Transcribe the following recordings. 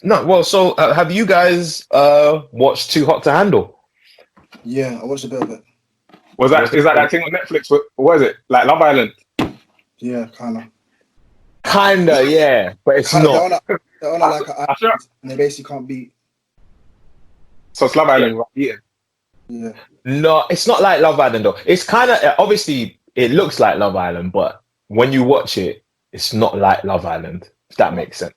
No, well, so have you guys watched Too Hot to Handle? Yeah, I watched a bit of it. Was What's that the is that that thing on Netflix? What is it? Like Love Island? Yeah, kind of. Kinda, yeah, but it's Kind of. not. They're on a, like an I feel, island, and they basically can't beat. so it's Love Island, right? Yeah. Yeah, No, it's not like Love Island though. It's kind of obviously it looks like Love Island, but when you watch it, it's not like Love Island. If that makes sense.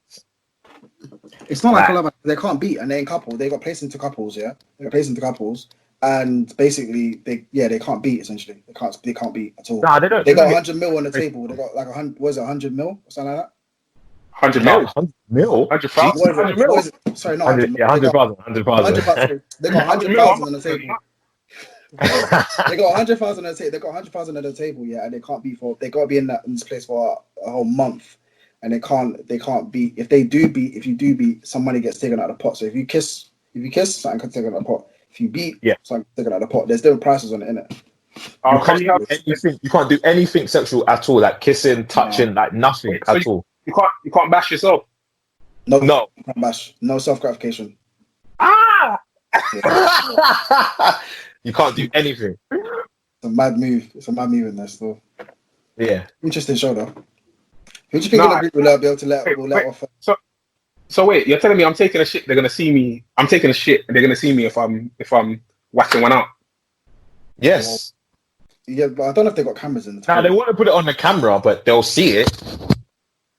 it's not like a Like, love. They can't beat, and they're in couple. They got placed into couples. Yeah, they got placed into couples, and basically they can't beat. Essentially, they can't beat at all. nah, they don't. They got 100 mil on the table. They got like 100. Was it 100 mil or something like that? 100 No, mil, 100 mil. 100,000, What is 100 it? mil, What is it? Sorry, not 100 100, mil. yeah, They got 100,000. They got 100 mil. 100,000 on the table. They got 100,000 on the table. They got 100,000 on the table, yeah, and they can't beat for. They got to be in this place for a whole month, and they can't beat. If you do beat, some money gets taken out of the pot. So if you kiss, something gets taken out of the pot. If you beat, Yeah. something gets taken out of the pot. There's different prices on it, innit? Oh, You can't do anything. You can't do anything sexual at all, like kissing, touching, like nothing Wait, so at all. you can't bash yourself. No, No. bash, no self gratification. Ah, You can't do anything. It's a mad move. It's a mad move in there still. Yeah. Interesting show though. Who do you think Nah. will be able to let Wait. off? So wait, you're telling me I'm taking a shit? They're gonna see me. I'm taking a shit, and they're gonna see me if I'm whacking one out. Yes. Yeah, but I don't know if they got cameras in the Now they toilet. want to put it on the camera, but they'll see it.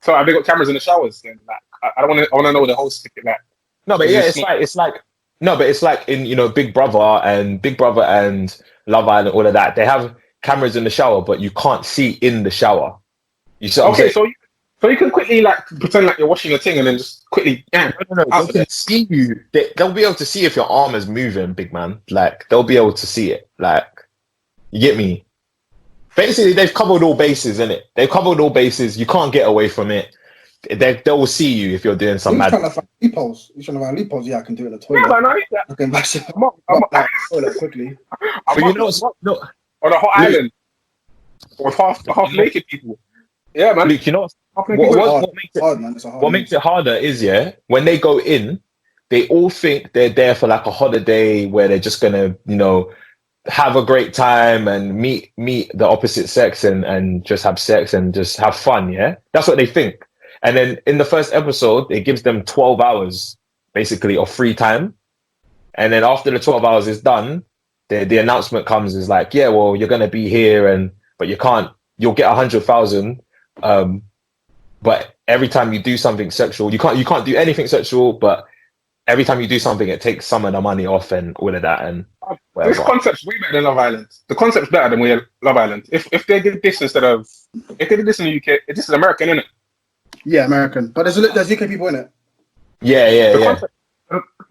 So have they got cameras in the showers? Then like, I don't want to. I want to know the whole stick like. No, but Is yeah, it it's like no, but it's like in Big Brother and Love Island, all of that. They have cameras in the shower, but you can't see in the shower. You see what I'm Okay, saying? so you can quickly like pretend like you're washing your thing and then just quickly. Yeah, No, out they can see you. They'll be able to see if your arm is moving, big man. Like they'll be able to see it. Like you get me. Basically, they've covered all bases, innit? They've covered all bases. You can't get away from it. They will see you if you're doing some He's mad. trying to find loopholes. He's trying to find loopholes. Yeah, I can do it in the Yeah, toilet. man, I need that. I can bash it I'm up toilet quickly. But you know what's no, on a hot Luke. island with half naked people. Yeah, man. Luke, you know Half naked people. what makes It's it hard, man. It's a hard what move. makes it harder is when they go in, they all think they're there for like a holiday where they're just gonna have a great time and meet the opposite sex and just have sex and just have fun. Yeah, that's what they think. And then in the first episode, it gives them 12 hours basically of free time. And then after the 12 hours is done, the announcement comes is like, yeah, well, you're gonna be here but you'll get 100,000. But every time you do something sexual, you can't do anything sexual, but every time you do something, it takes some of the money off and all of that and This whatever. concept's way better than Love Island. The concept's better than Love Island. If they did this if they did this in the UK, this is American, isn't it? Yeah, American. But there's UK people in it. Yeah. Concept,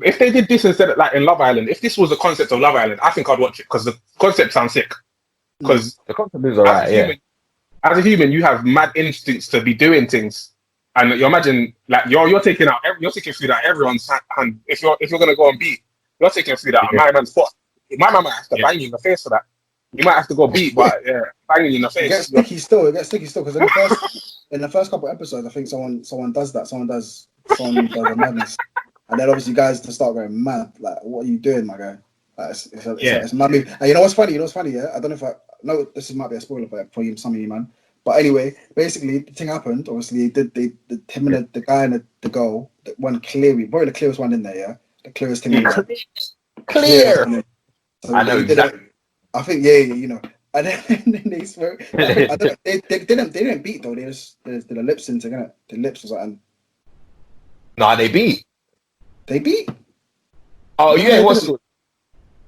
if they did this instead of like in Love Island, if this was the concept of Love Island, I think I'd watch it because the concept sounds sick. Because The concept is alright, yeah. as a human, you have mad instincts to be doing things, and you imagine like you're taking food out everyone's hand. If you're gonna go and beat, you're taking food out of my man's pot. My man might have to bang you in the face for that. You might have to go beat, but yeah, banging you in the It face. gets sticky still. Because in the first couple of episodes, I think someone does that. Someone does a madness, and then obviously guys to start going mad. Like, what are you doing, my guy? Like, it's mad move. And you know what's funny? Yeah, I don't know if this might be a spoiler for you, some of you, man. But anyway, basically, the thing happened. Obviously, him and the guy and the girl, the one clearly, probably the clearest one in there. Yeah, the clearest thing. Clear. So I know they did it. exactly. I think you know. And then they swear. I don't, they didn't beat though. They just did a lip sync, innit? The lips was like, Nah, they beat. they beat Oh No, yeah, they it was didn't.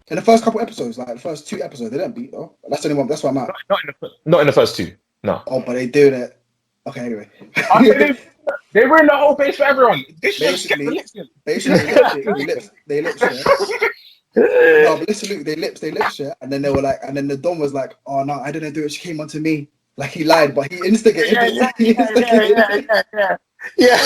in the first couple episodes, like the first 2 episodes. They didn't beat though. That's the only one. That's why I'm at. not in the first two. No. Oh, but they do that. Okay, anyway. They ruined the whole base for everyone. This should just get the lips in. Basically, they lips share. No, but listen, Luke, they lips share, and then they were like, and then the Don was like, "Oh no, I didn't do it. She came onto me." Like he lied, but he instigated. Yeah.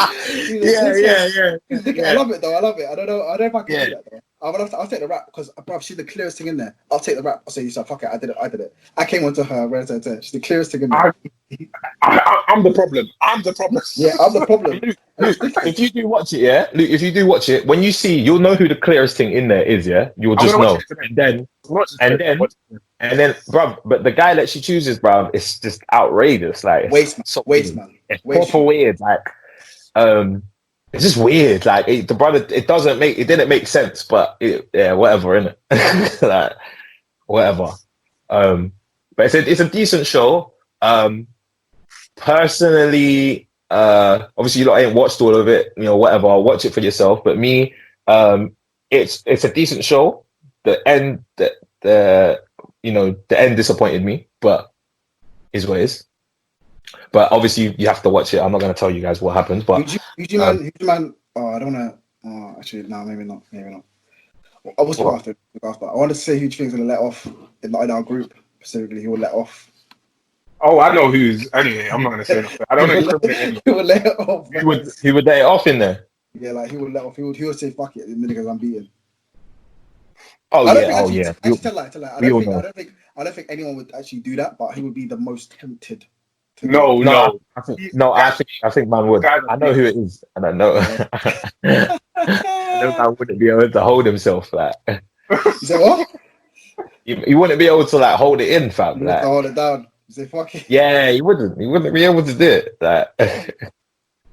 I love it though. I love it. I don't know if I can do that though. I'll take the rap because, bro, she's the clearest thing in there. I'll take the rap. I'll say, so fuck it, I did it. I came onto her, she's the clearest thing in there. I'm the problem. I'm the problem. Yeah, I'm the problem. Luke, if you do watch it, yeah, Luke, if you do watch it, when you see, you'll know who the clearest thing in there is, yeah. You'll just know, and then, bruv, but the guy that she chooses, bruv, it's just outrageous. Like, waste, man. It's proper weird. Like, it's just weird. Like, it didn't make sense, but whatever, innit? Like, whatever. But it's a decent show. Personally, obviously you lot ain't watched all of it, whatever. I'll watch it for yourself. But me, it's a decent show. The end disappointed me, but is what it is. But obviously you have to watch it. I'm not going to tell you guys what happens. But who'd you man? Oh, I don't want to. Actually, no, maybe not. I was after. I want to say who things gonna let off in our group specifically. He will let off. Oh, I know who's. Anyway, I'm not gonna say nothing. I don't know. He would let it off. He would let it off in there. Yeah, like he would let off. He would say fuck it because I'm beaten. Oh yeah. I don't think anyone would actually do that, but he would be the most tempted. No. I think man would. I know who it is, and I know. I know man wouldn't be able to hold himself. Like, you say what? He wouldn't be able to like hold it in, fam. You like, have to hold it down. You say fuck it. Yeah, he wouldn't. He wouldn't be able to do it. Like,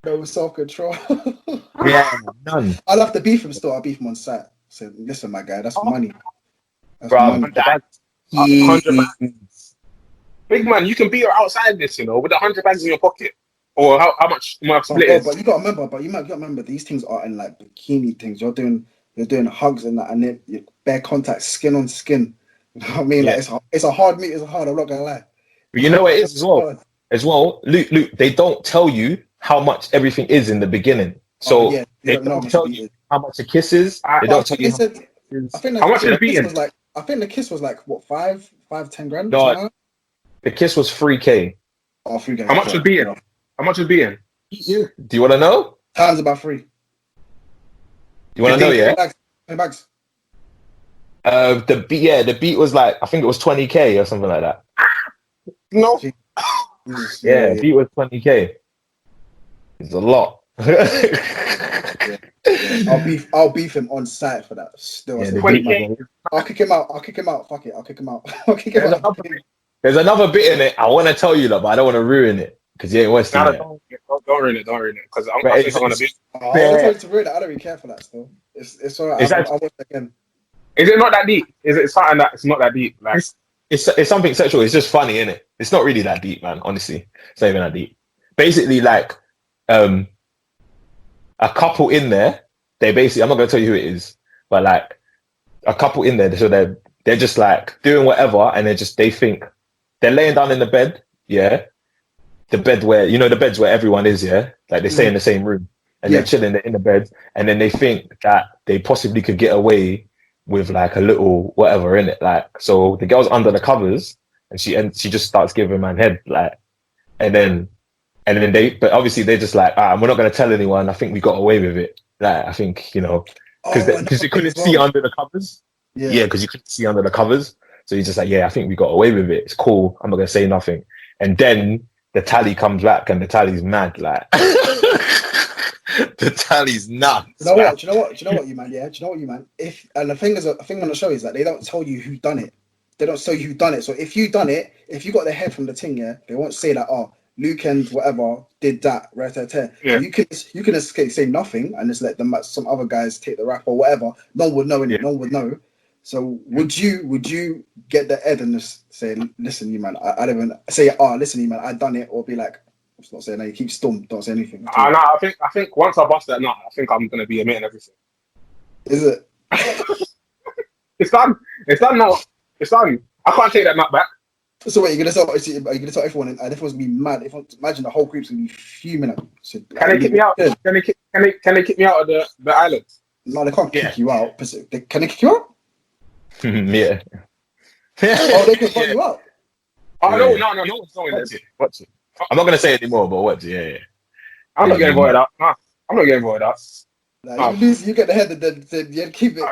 no self-control. Yeah, none. I'll have to beef him still. I'll beef him on site. So listen, my guy, that's money. That's bro, money. Big man, you can beat her outside this, with 100 bags in your pocket. Or how much split but you gotta remember, these things are in like bikini things. You're doing hugs and that, and then bare contact, skin on skin. You know what I mean? Yeah. Like it's a hard meet. I'm not gonna lie. But you know what it is as well. Luke, they don't tell you how much everything is in the beginning. So they don't tell you how much a kiss is. They don't tell you how much the kiss was like. I think the kiss was like what, 10 grand? No, the kiss was 3K. Oh, 3K. How much was being? How much was being? Do you want to know? Times about 3. You want to know? Yeah. 20 bags. The beat was like, I think it was 20K or something like that. No. Yeah, beat was 20K. It's a lot. I'll beef him on site for that. Still, I'll kick him out. Fuck it, I'll kick him out. There's another bit in it. I want to tell you that, but I don't want to ruin it because you ain't watching it. Don't ruin it. Because I'm going to be. I don't really care for that. Still, it's alright. I'll watch it again. Is it not that deep? Is it something that it's not that deep? Like it's something sexual. It's just funny, isn't it? It's not really that deep, man. Honestly, it's not even that deep. Basically, like a couple in there. They basically, I'm not gonna tell you who it is, but like a couple in there. So they're just like doing whatever, and they think they're laying down in the bed. Yeah, the bed where the beds where everyone is. Yeah, like they stay in the same room, and they're chilling in the bed, and then they think that they possibly could get away with like a little whatever in it. Like, so the girl's under the covers, and she just starts giving man head, like, and then but obviously they're just like, we're not gonna tell anyone. I think we got away with it. Like, I think because you couldn't see under the covers. Yeah, because you couldn't see under the covers. So he's just like, I think we got away with it. It's cool. I'm not gonna say nothing. And then the tally comes back, and the tally's mad. Like, the tally's nuts. Do you know what, you man? Yeah, do you know what, you man? The thing on the show is that they don't tell you who done it. They don't tell you who done it. So if you done it, if you got the head from the thing, they won't say that. Oh, Luke and whatever did that. Right. Yeah. You can escape, say nothing, and just let some other guys take the rap or whatever. No one would know. No one would know. So would you get the head and just say, listen, you man, I don't even say, listen, you man, I done it, or be like, I'm not saying that. You keep stum, don't say anything. No, I think once I bust that nut, I think I'm gonna be admitting everything. Is it? It's done. It's done now. It's done. I can't take that nut back. So wait, are you gonna tell everyone, and everyone's gonna be mad? Imagine the whole group's gonna be fuming. So, can they kick me out? Can they kick me out of the island? No, they can't kick you out. Can they kick you out? Yeah. Oh, they can kick you out. Oh no, one's doing this. Watch it. I'm not gonna say it anymore, but watch it. Yeah. I'm not getting voted out. Nah, I'm not getting voted out. Like, you lose, you get the head, and then you keep it.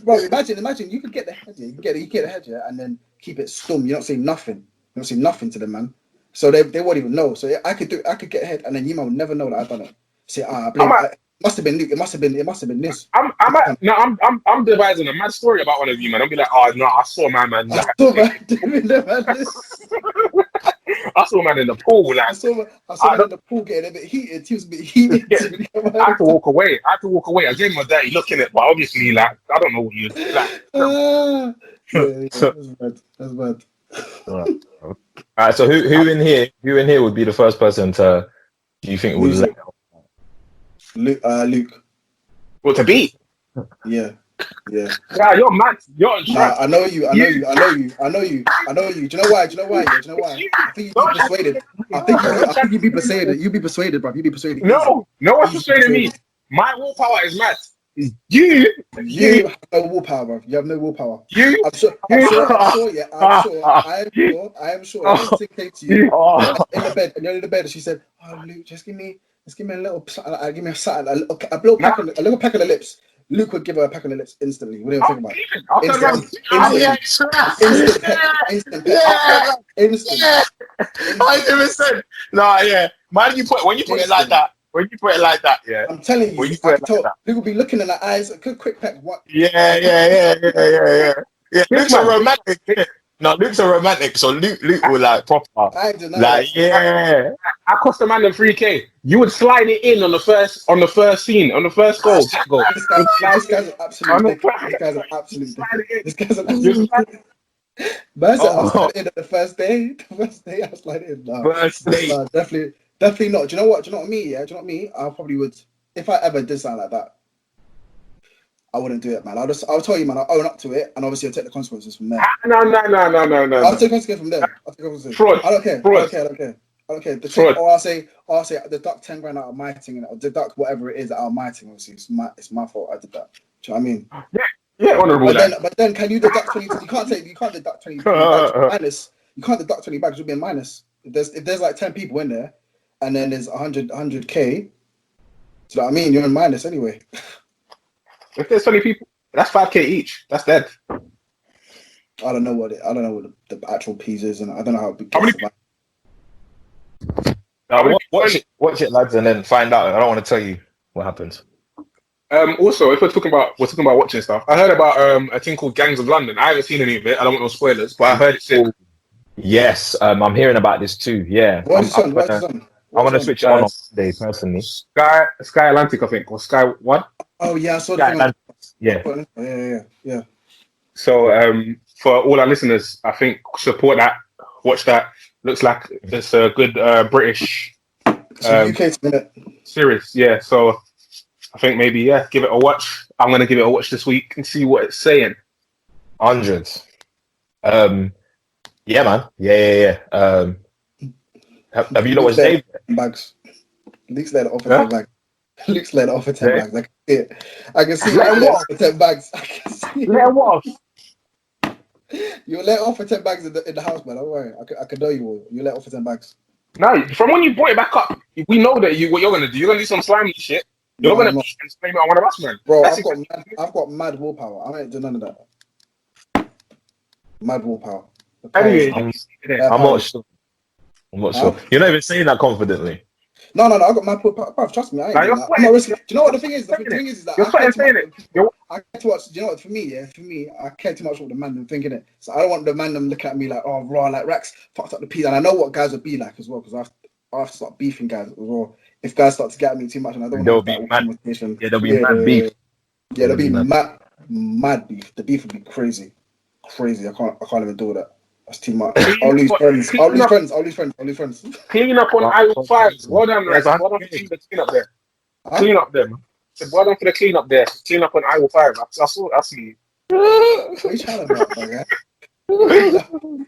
Bro, imagine you could get the head, you get the head, yeah, and then keep it stum. You're not saying nothing. You're not saying nothing to them, man. So they won't even know. So I could get a head, and then you would never know that I've done it. Say, I blame. It must have been Luke. It must have been this. I'm devising a mad story about one of you, man. I'll be like, oh no, I saw my man. I saw man doing the madness. I saw man in the pool. Like, I saw man in the pool getting a bit heated. He was a bit heated. I had to walk away. I gave him a dirty look in it, but obviously, like, I don't know what you like. That's bad. All right. So who in here would be the first person to? Do you think would let out? Luke. Well, to beat. Yeah. Yeah, you're mad. You're on track. I know you. Do you know why? I think you'd be persuaded. I think you'd be persuaded. You'd be persuaded, bro. You'd be persuaded. No one's persuading me. My willpower is mad. You have no willpower, bro. You have no willpower. I'm sure. I am sure. Everything came to you in the bed, and you're in the bed, and she said, "Oh, Luke, just give me a little, give me a little peck on the lips." Luke would give her a peck on the lips instantly. What do you think about it? Instant. 100%. Nah, yeah. Man, when you put it like that, yeah. I'm telling you, Luke would be looking in her eyes. A quick peck. What? Yeah. Luke's a romantic. No, Luke's a romantic, so Luke will like proper. Like, yeah. I cost a man the 3K. You would slide it in on the first scene, on the first goal. This guy's an absolute dick. This guy's an absolute dick. Man said I'll slide it in on the first day. The first day I'll slide it in. First day. No, definitely not. Do you know what I mean? Yeah, do you know what I mean? I probably would, if I ever did something like that, I wouldn't do it, man. I'll tell you, man. I'll own up to it, and obviously I'll take the consequences from there. No. I'll take consequences from there. Fraud. I don't care. The trick, or I'll say, deduct 10 grand out of my thing, and I'll deduct whatever it is out of my thing. Obviously, it's my fault. I did that. Do you know what I mean? Yeah, honourable. But then, can you deduct 20? You can't deduct 20 bags minus. You can't deduct 20 bags. It would be a minus. If there's like 10 people in there, and then there's 100K. Do you know what I mean? You're in minus anyway. If there's 20 people, that's 5K each. That's dead. I don't know what the actual piece is, and I don't know how big. How many people? Watch it, lads, and then find out. I don't want to tell you what happens. Also, if we're talking about watching stuff, I heard about a thing called Gangs of London. I haven't seen any of it. I don't want no spoilers, but I heard it's sick. Yes, I'm hearing about this too. Yeah, What's on? I'm gonna switch it on today personally. Sky Atlantic, I think, or Sky One. Oh yeah, I saw that. Yeah. So for all our listeners, I think support that, watch that. Looks like it's a good British UK series. Yeah, so I think maybe give it a watch. I'm gonna give it a watch this week and see what it's saying. 100. Yeah, man. Yeah. Have you watched Dave? Bags. Luke's let it off for 10 bags. Luke's let it off for 10 bags. I can see it. I can see let it off for 10 bags. I can see it. Let him off. You let it off for 10 bags in the house, man. Don't worry. I can know you will. You let it off for 10 bags. No, from when you brought it back up, we know that what you're gonna do. You're gonna do some slimy shit. You're gonna blame it on one of us, man. Bro, I've got mad willpower. I ain't doing none of that. Mad willpower. Anyway, I'm not sure. You're not even saying that confidently. No. I got my bro, trust me. I'm not risking. Do you know what the thing is? The thing is that I care too much. Do you know what? For me, I care too much what the man them thinking it. So I don't want the man them looking at me like, oh, raw, like Rex fucked up the piece. And I know what guys would be like as well, because I have to start beefing guys as well. If guys start to get at me too much, and I don't want to have that conversation. Yeah, there'll be mad beef. Yeah, there'll be mad beef. The beef would be crazy. I can't even do that. That's too much. I'll lose friends. Clean up on aisle 5. Well done, Rex. Well done for the clean up there. Clean up there, man. Well done for the clean up there. Clean up on aisle 5. I see you. What are you trying about, man?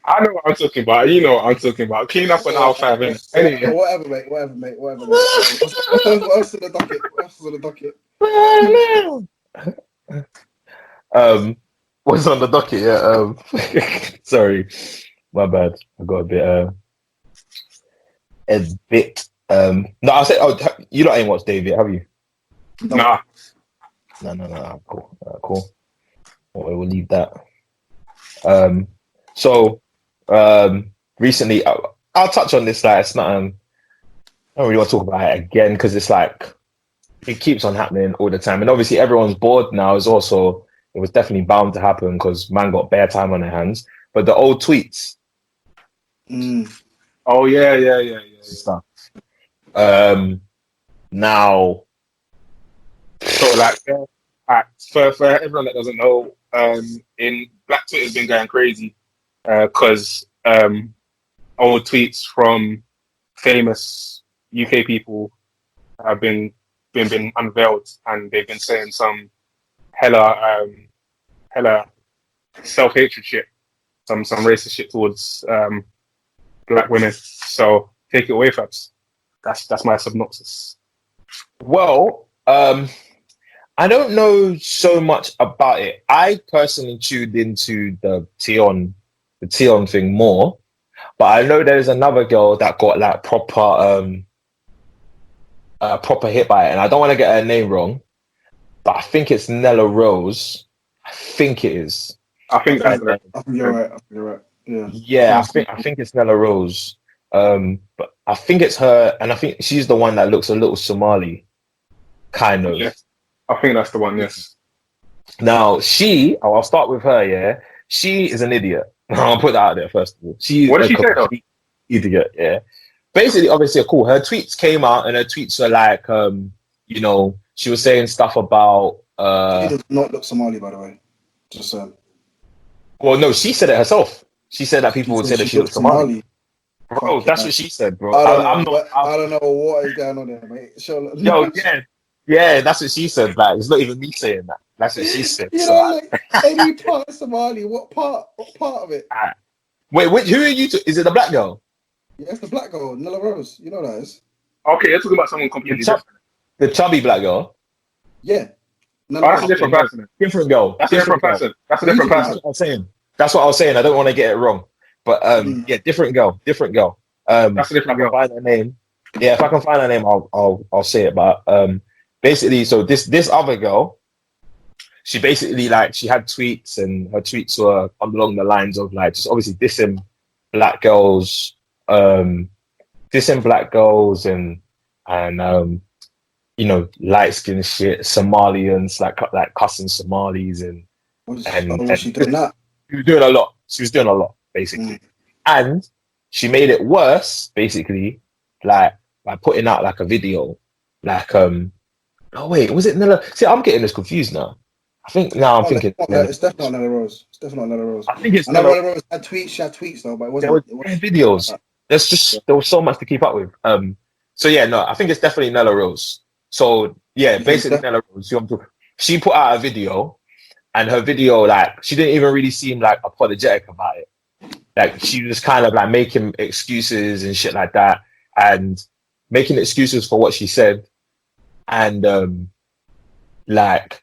I know what I'm talking about. You know what I'm talking about. Clean up on aisle 5. Anyway. Whatever, mate. What else on the docket? What's on the docket? Yeah. Sorry, my bad. I got a bit No, I said, oh, you lot ain't watched David, have you? No. Nah. No. Cool. Cool. Well, we'll leave that. So, recently, I'll touch on this. Like, it's not. I don't really want to talk about it again because it's like it keeps on happening all the time, and obviously everyone's bored now. It was definitely bound to happen because man got bare time on their hands. But the old tweets Oh yeah. stuff. Now, So like, for everyone that doesn't know, in Black Twitter's been going crazy because old tweets from famous UK people have been unveiled, and they've been saying some hella self-hatred shit, some racist shit towards black women. So take it away, Fabs. That's my synopsis. well, I don't know so much about it. I personally tuned into the Tion thing more, but I know there's another girl that got like proper hit by it, and I don't want to get her name wrong, but I think it's Nella Rose. I think it is. I think that's I think you're right. Yeah. Yeah, I think it's Nella Rose. But I think it's her, and I think she's the one that looks a little Somali, kind of. Yes. I think that's the one. Yes. Now I'll start with her. Yeah, she is an idiot. I'll put that out there first of all. What did she say though? Idiot. Yeah. Basically, obviously, cool. Her tweets came out, and her tweets were like, she was saying stuff about. He does not look Somali, by the way. Just Well, no, she said it herself. She said that people would say that she looks Somali. Bro, that's what she said, bro. I don't know what is going on there, mate. Sure, yeah, that's what she said. Like, it's not even me saying that. That's what she said. You know, like, any part of Somali, what part of it? Wait, who are you? Is it the black girl? Yeah, it's the black girl, Nella Rose. You know that is. Okay, you're talking about someone completely different. The chubby black girl. Yeah. Oh, that's a different person. Different girl. That's a different person. That's a different That's person. what I'm saying. That's what I was saying. I don't want to get it wrong. But yeah, different girl. That's a different girl. If I can find her name. Yeah, if I can find her name, I'll say it. But basically, so this other girl, she basically like she had tweets, and her tweets were along the lines of like just obviously dissing black girls, and light skin shit, Somalians, like cussing Somalis and was she doing that? She was doing a lot, basically. And she made it worse, basically, like by putting out like a video, like oh wait, was it Nella? See, I'm getting this confused now. I'm thinking it's definitely not Nella Rose. It's definitely not Nella Rose. I think it's Nella Rose had tweets. She had tweets though, but it wasn't. There were videos. There was so much to keep up with. So yeah, no, I think it's definitely Nella Rose. So yeah, basically Nella Rose. She put out a video, and her video, like, she didn't even really seem like apologetic about it. Like, she was kind of like making excuses and shit like that, and making excuses for what she said, and like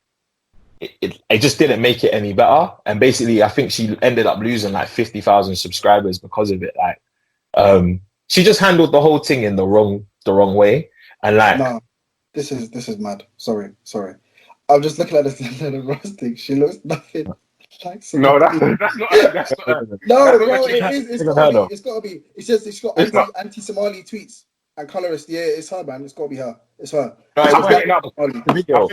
it just didn't make it any better. And basically, I think she ended up losing like 50,000 subscribers because of it. Like, she just handled the whole thing in the wrong way, and like. No. This is mad. Sorry. I'm just looking at this Nella Rose thing. She looks nothing like No, that's not. No, bro, it is. It's gotta be. It's just it's got anti-Somali tweets and colorist. Yeah, it's her, man. It's gotta be her. It's her. No, I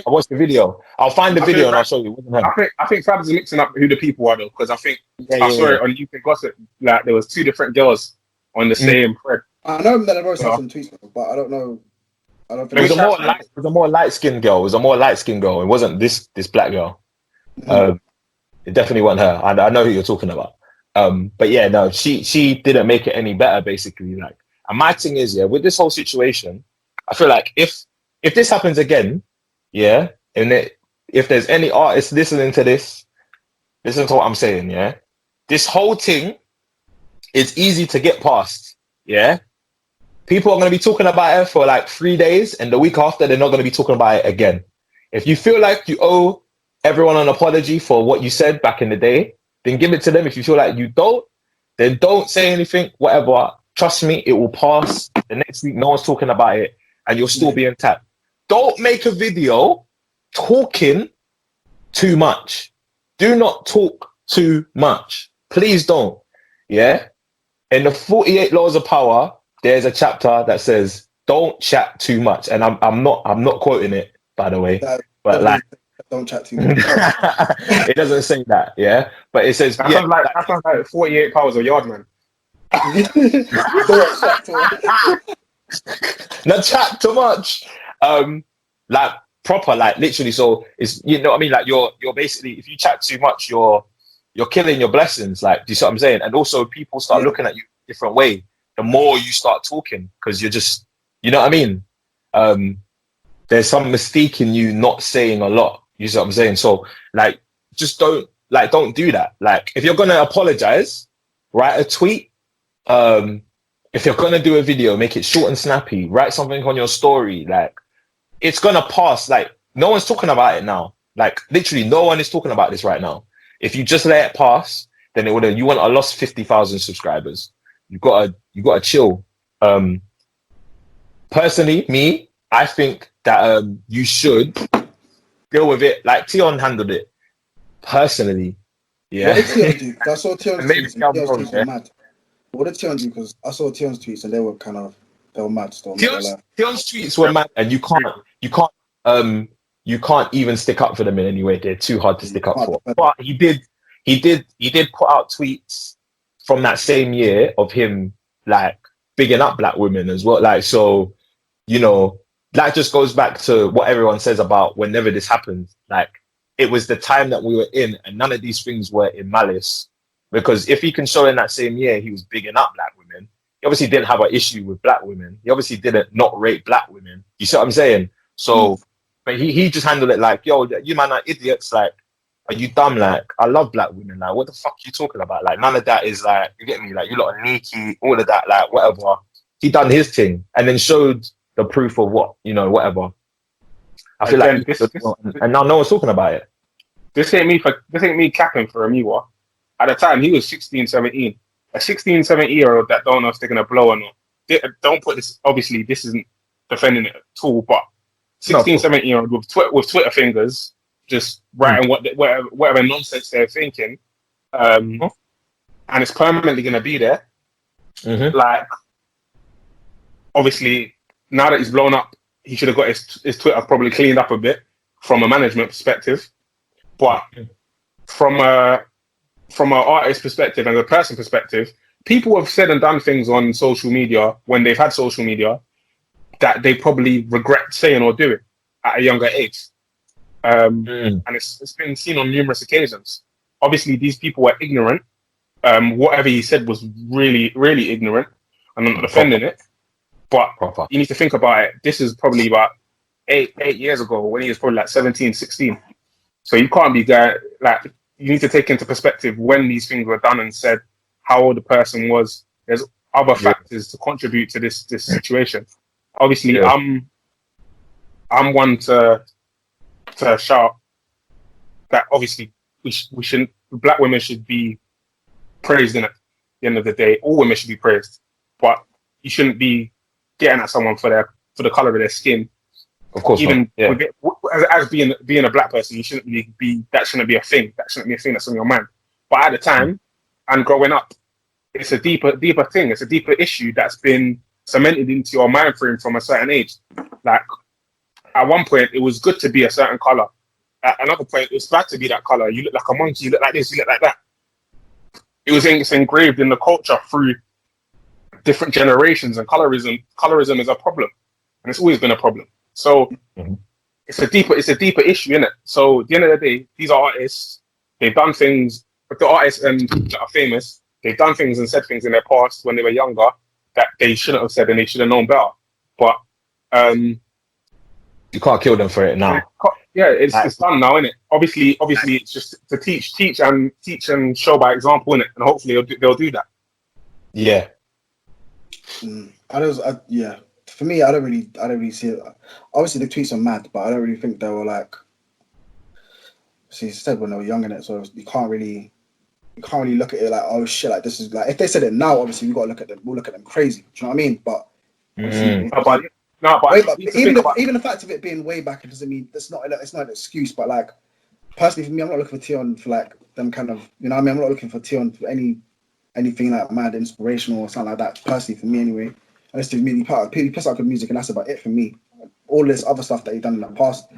watched the video. I'll find the video and I'll show you. It wasn't her. I think Fabs is mixing up who the people are though, because I think I saw it on UK Gossip. Like, there was two different girls on the same thread. I know Nella Rose has some tweets, but I don't know. I don't think it was a more light skinned girl. It was a more light skinned girl. It wasn't this black girl. It definitely wasn't her. I know who you're talking about. But yeah, no, she didn't make it any better, basically. Like, and my thing is, yeah, with this whole situation, I feel like if this happens again, yeah, and if there's any artists listening to this, listen to what I'm saying, yeah. This whole thing is easy to get past, yeah. People are going to be talking about it for like 3 days, and the week after, they're not going to be talking about it again. If you feel like you owe everyone an apology for what you said back in the day, then give it to them. If you feel like you don't, then don't say anything, whatever. trust me, it will pass. The next week, no one's talking about it, and you'll still be intact. Don't make a video talking too much. Do not talk too much. Please don't. Yeah. In the 48 Laws of Power, there's a chapter that says, "Don't chat too much," and I'm not quoting it, by the way, but like, don't chat too much. it doesn't say that, yeah, but it says, That sounds like 48 powers of yard, man. Not chat too much. Like proper, like literally. So it's, you know what I mean. Like you're basically, if you chat too much, you're killing your blessings. Like, do you see what I'm saying? And also, people start looking at you a different way the more you start talking, because you're just, you know what I mean. There's some mystique in you not saying a lot. You see what I'm saying? So like, just don't do that. Like, if you're gonna apologize, write a tweet. If you're gonna do a video, make it short and snappy. Write something on your story. Like, it's gonna pass. Like, no one's talking about it now. Like, literally, no one is talking about this right now. If you just let it pass, then you want to lost 50,000 subscribers. You gotta chill. Personally, me, I think that you should deal with it like Tion handled it. Personally, yeah. What did Tion do? I saw Tion's Maybe tweets. Tion's tweets were mad. What did Tion do? Because I saw Tion's tweets and they were mad still. Tion's tweets were mad, and you can't even stick up for them in any way. They're too hard to stick up for. But he did put out tweets from that same year of him like bigging up black women as well. Like, so, you know, that just goes back to what everyone says about whenever this happens. Like, it was the time that we were in, and none of these things were in malice. Because if he can show in that same year he was bigging up black women, he obviously didn't have an issue with black women. He obviously didn't not rate black women. You see what I'm saying? So, but he just handled it like, yo, you man are idiots. Like, are you dumb? Like, I love black women. Like, what the fuck are you talking about? Like, none of that is like, you get me? Like, you lot are sneaky, all of that, like, whatever. He done his thing and then showed the proof of what, you know, whatever. I feel like, and now no one's talking about it. This ain't me capping for Amiwa. At the time, he was 16, 17. A 16, 17-year-old that don't know if they're going to blow or not. Don't put this, obviously, this isn't defending it at all, but 16, 17-year-old with Twitter fingers, just writing whatever nonsense they're thinking, and it's permanently going to be there. Like, obviously, now that he's blown up, he should have got his Twitter probably cleaned up a bit from a management perspective. But from an artist perspective and a person perspective, people have said and done things on social media when they've had social media that they probably regret saying or doing at a younger age. And it's been seen on numerous occasions. Obviously, these people were ignorant. Whatever he said was really, really ignorant. I'm not defending it. But you need to think about it. This is probably about eight years ago when he was probably like 17, 16. So you can't be there. Like, you need to take into perspective when these things were done and said, how old the person was. There's other factors to contribute to this situation. Obviously, I'm one to shout that obviously we shouldn't. Black women should be praised at the end of the day. All women should be praised, but you shouldn't be getting at someone for the color of their skin. Of course, even as being a black person, you shouldn't be that shouldn't be a thing. That shouldn't be a thing that's on your mind. But at the time and growing up, it's a deeper thing. It's a deeper issue that's been cemented into your mind frame from a certain age. Like, at one point, it was good to be a certain color. At another point, it was bad to be that color. You look like a monkey. You look like this. You look like that. It's engraved in the culture through different generations, and colorism is a problem, and it's always been a problem. So it's a deeper issue, isn't it? So at the end of the day, these are artists. They've done things, but the artists that are famous, they've done things and said things in their past when they were younger that they shouldn't have said and they should have known better. But you can't kill them for it now. Yeah, it's done now, isn't it? Obviously, it's just to teach and show by example, innit? And hopefully they'll do that. Yeah. For me, I don't really see it. Obviously, the tweets are mad, but I don't really think they were like. See, he said when they were young in it, so you can't really you can't really look at it like, oh shit, like this is like, if they said it now, obviously we gotta look at them. We'll look at them crazy. Do you know what I mean? But obviously, even the fact of it being way back, it doesn't mean it's not an excuse. But like personally, for me, I'm not looking for Tion for like them kind of, you know what I mean? I'm not looking for Tion for anything like mad inspirational or something like that. Personally, for me anyway, I just do really he puts out good music, and that's about it for me. All this other stuff that he done in the past,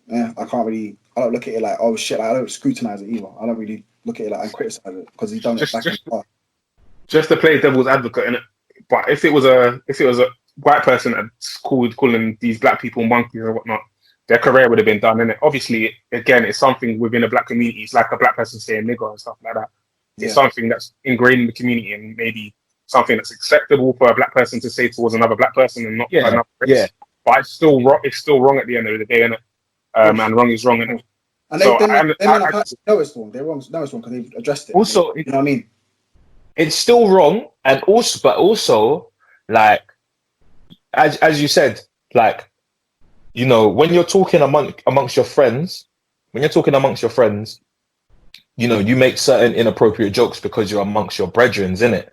yeah, I don't look at it like, oh shit, like, I don't scrutinize it either. I don't really look at it like and criticize it because he's done it back in the past. Just to play devil's advocate in it. But if it was a white person that's calling these black people monkeys or whatnot, their career would have been done in it. Obviously, again, it's something within a black community. It's like a black person saying nigger and stuff like that. It's something that's ingrained in the community and maybe something that's acceptable for a black person to say towards another black person and not another race. Yeah. But it's still wrong at the end of the day, innit? And wrong is wrong, innit? And they know it's wrong. They're wrong. No, it's wrong because they've addressed it. Also, you know what I mean? It's still wrong, and also, like, as you said, like, you know, when you're talking amongst your friends, you know, you make certain inappropriate jokes because you're amongst your brethren, innit?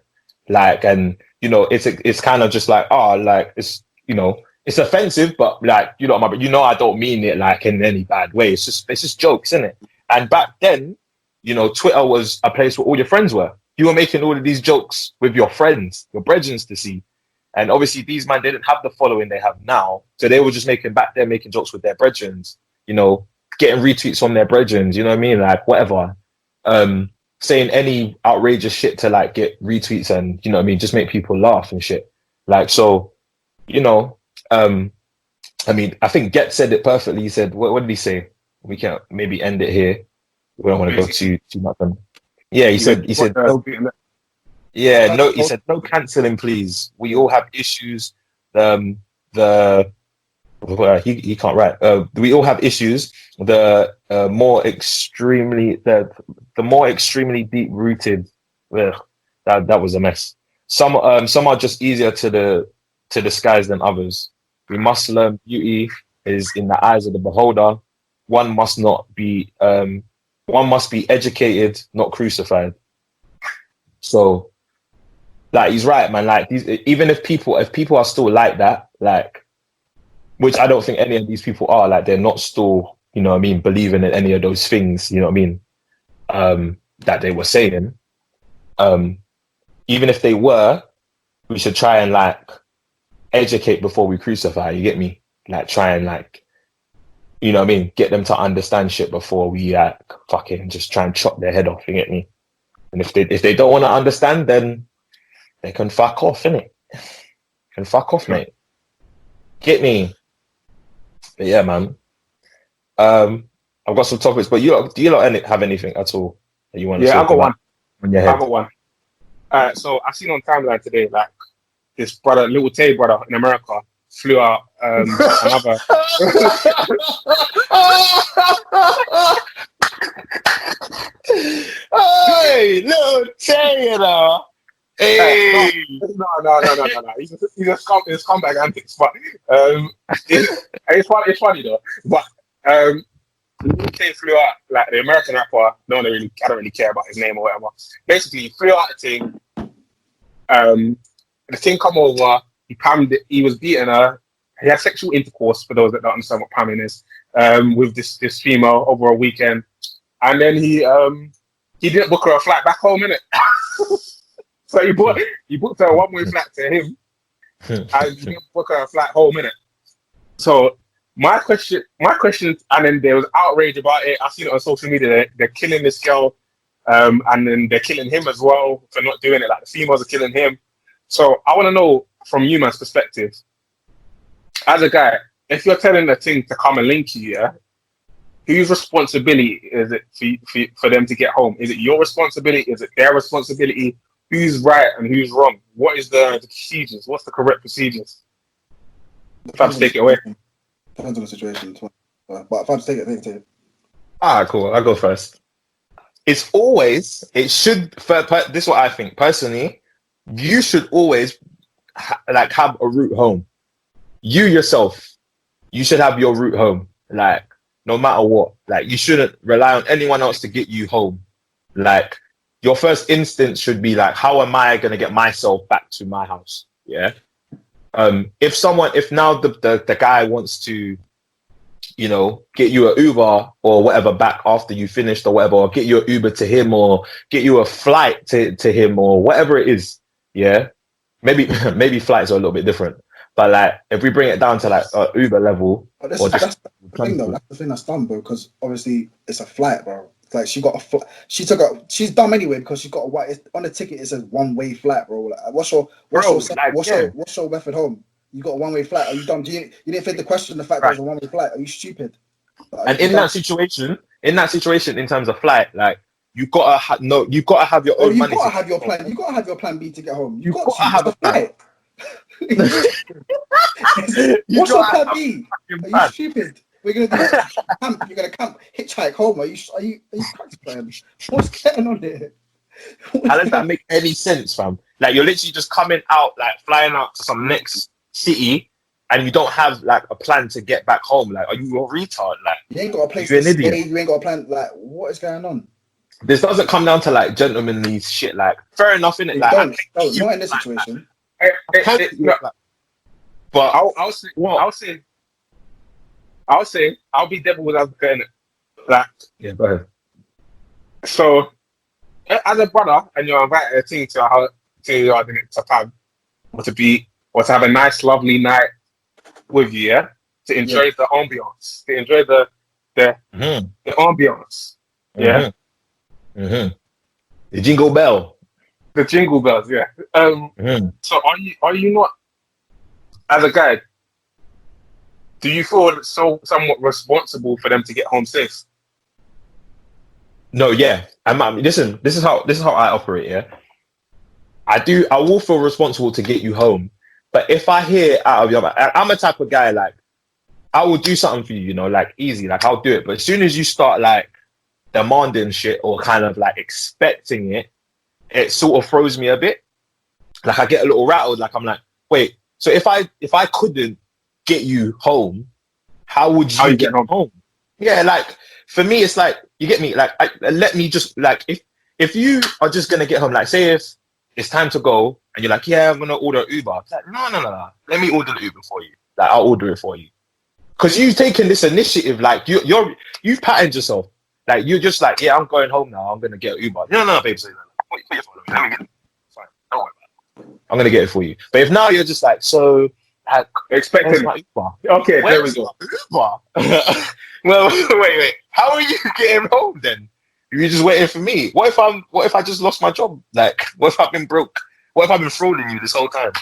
Like, and you know, it's kind of just like, like, it's, you know, it's offensive, but like, you know, I don't mean it like in any bad way. It's just jokes, innit? And back then, you know, Twitter was a place where all your friends were. You were making all of these jokes with your friends, your brethren to see. And obviously these men didn't have the following they have now. So they were just making jokes with their brethren, you know, getting retweets on their brethren, you know what I mean? Like whatever. Saying any outrageous shit to like get retweets and, you know what I mean, just make people laugh and shit. Like, so, you know, I mean, I think Get said it perfectly. He said, what did he say? We can maybe end it here. We don't want to go too much on. Yeah, he said, he said, no cancelling, please. We all have issues. He can't write. We all have issues. The more extremely deep rooted. That was a mess. Some are just easier to disguise than others. We must learn beauty is in the eyes of the beholder. One must be educated, not crucified. So, like, he's right, man. Like, even if people are still like that, like, which I don't think any of these people are, like, they're not still, you know what I mean, believing in any of those things, you know what I mean, that they were saying. Even if they were, we should try and, like, educate before we crucify, you get me? Like, try and, like, you know what I mean, get them to understand shit before we, like, fucking just try and chop their head off, you get me? And if they don't want to understand, then they can fuck off, innit? Can fuck off, mate. Get me? But yeah, man. I've got some topics, but do you not have anything at all that you want to say? Yeah, I've got one. On your head? I've got one. So I seen on timeline today, like, this brother, Little Tay brother in America, flew out another. Hey, Little Tay, you know. Hey. No. He's a scumbag antics, but it's funny though. But Little Tay flew out, like, the American rapper. I don't really care about his name or whatever. Basically, he flew out the thing. The thing come over. He pammed it. He was beating her. He had sexual intercourse, for those that don't understand what pamming is, with this female over a weekend, and then he didn't book her a flight back home, innit? So he booked her a one-way flight to him, and he didn't book her a flight home, innit? So my question, and then there was outrage about it. I've seen it on social media. They're killing this girl, and then they're killing him as well for not doing it. Like, the females are killing him. So I want to know from you man's perspective, as a guy, if you're telling a thing to come and link you, yeah, whose responsibility is it for them to get home? Is it your responsibility? Is it their responsibility? Who's right and who's wrong? What is the procedures? What's the correct procedures? If I have to take it away. Depends on the situation. But if I have to take it, take it. Cool. I'll go first. This is what I think. Personally, you should always have a route home. You yourself, you should have your route home. Like, no matter what. Like, you shouldn't rely on anyone else to get you home. Like, your first instinct should be like, how am I going to get myself back to my house? Yeah. If now the guy wants to, you know, get you an Uber or whatever back after you finished or whatever, or get you an Uber to him or get you a flight to him or whatever it is. Yeah. Maybe flights are a little bit different, but like if we bring it down to like Uber level, But that's the thing though. That's the thing that's dumb, bro. Because obviously it's a flight, bro. Like she got a she's dumb anyway because she got a white on the ticket. It says one-way flight, bro. Like, what's your method home? You got a one-way flight. Are you dumb? You didn't fit the question. The fact that it was a one-way flight. Are you stupid? Like, and in that situation, in terms of flight, like you gotta have your own money. You gotta have your plan. You gotta have your plan B to get home. You gotta have a flight. What's your plan B? Are you stupid? We're gonna do camp. You're gonna camp, hitchhike home. Are you practicing? What's going on here? How does that make any sense, fam? Like you're literally just coming out, like flying out to some next city, and you don't have like a plan to get back home. Like, are you a retard? Like, you ain't got a place to stay. You ain't got a plan. Like, what is going on? This doesn't come down to like gentlemanly shit. Like, fair enough, innit? Like, not in this situation. But I'll say I'll be devil's advocate in it. Like, yeah, go ahead. So, as a brother, and you're invited a team to Pam, or to have a nice, lovely night with you, yeah, to enjoy the ambiance, to enjoy the ambiance, yeah. Mm-hmm. The jingle bells, yeah. So are you not, as a guy, do you feel somewhat responsible for them to get home safe? No, yeah. Listen, this is how I operate, yeah. I will feel responsible to get you home. But if I hear out of your mouth, I'm a type of guy, like, I will do something for you, you know, like easy, like I'll do it. But as soon as you start like demanding shit or kind of like expecting it, it sort of throws me a bit. Like I get a little rattled, like I'm like, wait, so if I couldn't get you home, how would you get home? Yeah, like for me, it's like, you get me? Like, let me just, like, if you are just gonna get home, like, say if it's time to go and you're like, yeah, I'm gonna order Uber. It's like, no. Let me order the Uber for you. Like, I'll order it for you. Because you've taken this initiative, like, you've patterned yourself. Like, you're just like, yeah, I'm going home now. I'm gonna get Uber. No, babe. So, put your phone on me. Let me get it. Fine. Don't worry about it. I'm gonna get it for you. But if now you're just like, so, like, expecting Uber. Okay, there we go. Uber. Well, wait. How are you getting home then? You're just waiting for me. What if I just lost my job? Like, what if I've been broke? What if I've been fooling you this whole time?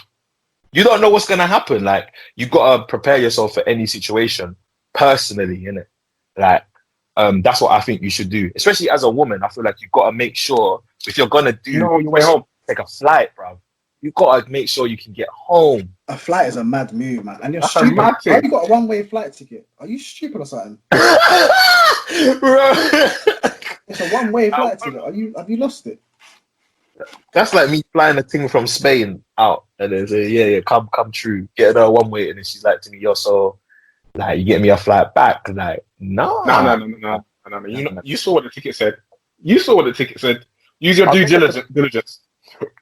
You don't know what's gonna happen. Like, you gotta prepare yourself for any situation personally, innit? Like, that's what I think you should do. Especially as a woman, I feel like you've got to make sure if you're gonna do your way home, take a flight, bro. You gotta make sure you can get home. A flight is a mad move, man. And you're stupid. Why have you got a one-way flight ticket? Are you stupid or something? Bro. It's a one-way flight ticket. Have you lost it? That's like me flying a thing from Spain out and then say, yeah, come true. Get her one way, and then she's like to me, yo, so like you get me a flight back. Like, no. You saw what the ticket said. Use your due diligence.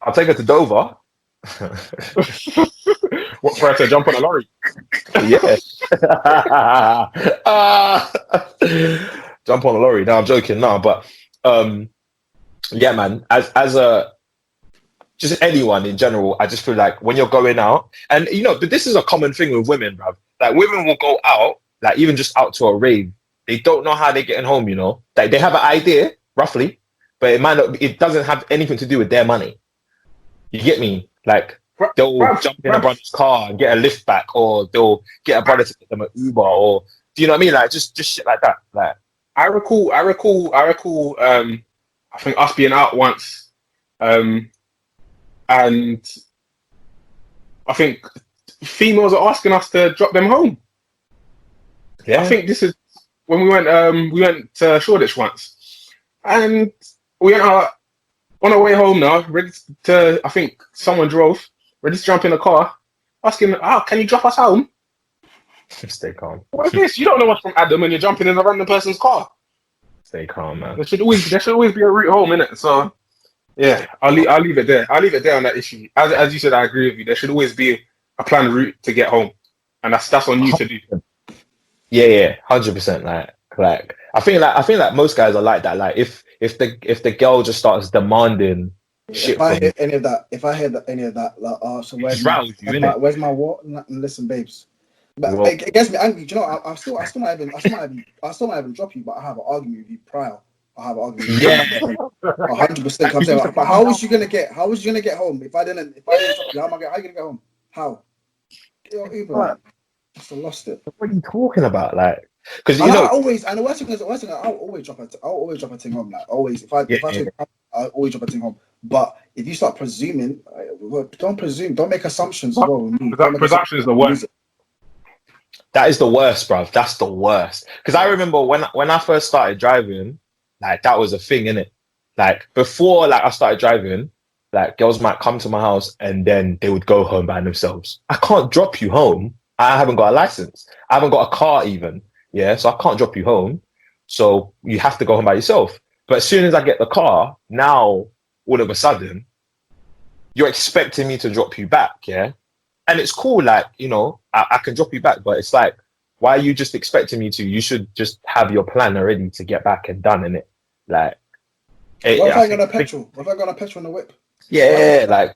I'll take her to Dover. What, for her to jump on a lorry? Yeah. Jump on a lorry. No, I'm joking. No, but yeah, man. As a just anyone in general, I just feel like when you're going out, and you know, but this is a common thing with women, bruv. Like women will go out, like even just out to a rave. They don't know how they're getting home. You know, like they have an idea roughly, but it might not. It doesn't have anything to do with their money. You get me? Like they'll jump in a brother's car and get a lift back, or they'll get a brother to get them an Uber, or do you know what I mean? Like just shit like that. Like I recall. I think us being out once, and I think females are asking us to drop them home. Yeah, I think this is when we went to Shoreditch once, and we went out on our way home now, ready to, I think someone drove, ready to jump in a car, asking, can you drop us home? Stay calm. What is this? You don't know what's from Adam when you're jumping in a random person's car. Stay calm, man. There should always be a route home, innit? So Yeah, I'll leave it there. I'll leave it there on that issue. As you said, I agree with you. There should always be a planned route to get home, and that's on you to do. Yeah, 100%. Like I think like most guys are like that. Like if the girl just starts demanding shit If I from hear any of that, any of that, like, oh, so just rattles you, innit? where's my what? Listen, babes. But Well- it gets me angry. Do you know? I still might even drop you, but I have an argument with you prior. I have an argument. With Yeah. you. 100%. I'm saying, but how was you gonna get home if I didn't drop you? How you gonna get home? How? Uber, man. I lost it. What are you talking about? Like, because And the worst thing is, I'll always drop a thing home. Like always, if I I'll always drop a thing home. But if you start presuming, don't presume. Don't make assumptions as well. With me. Presumption is the worst. that is the worst, bruv. That's the worst. Because I remember when I first started driving, like that was a thing, innit? Like before, like I started driving, like girls might come to my house and then they would go home by themselves. I can't drop you home. I haven't got a license. I haven't got a car even. Yeah, so I can't drop you home. So you have to go home by yourself. But as soon as I get the car, now all of a sudden, you're expecting me to drop you back, yeah? And it's cool, like, you know, I can drop you back, but it's like, why are you just expecting me to? You should just have your plan already to get back and done in it. Like, what if I got a petrol? What if I got a petrol in the whip? Yeah, like,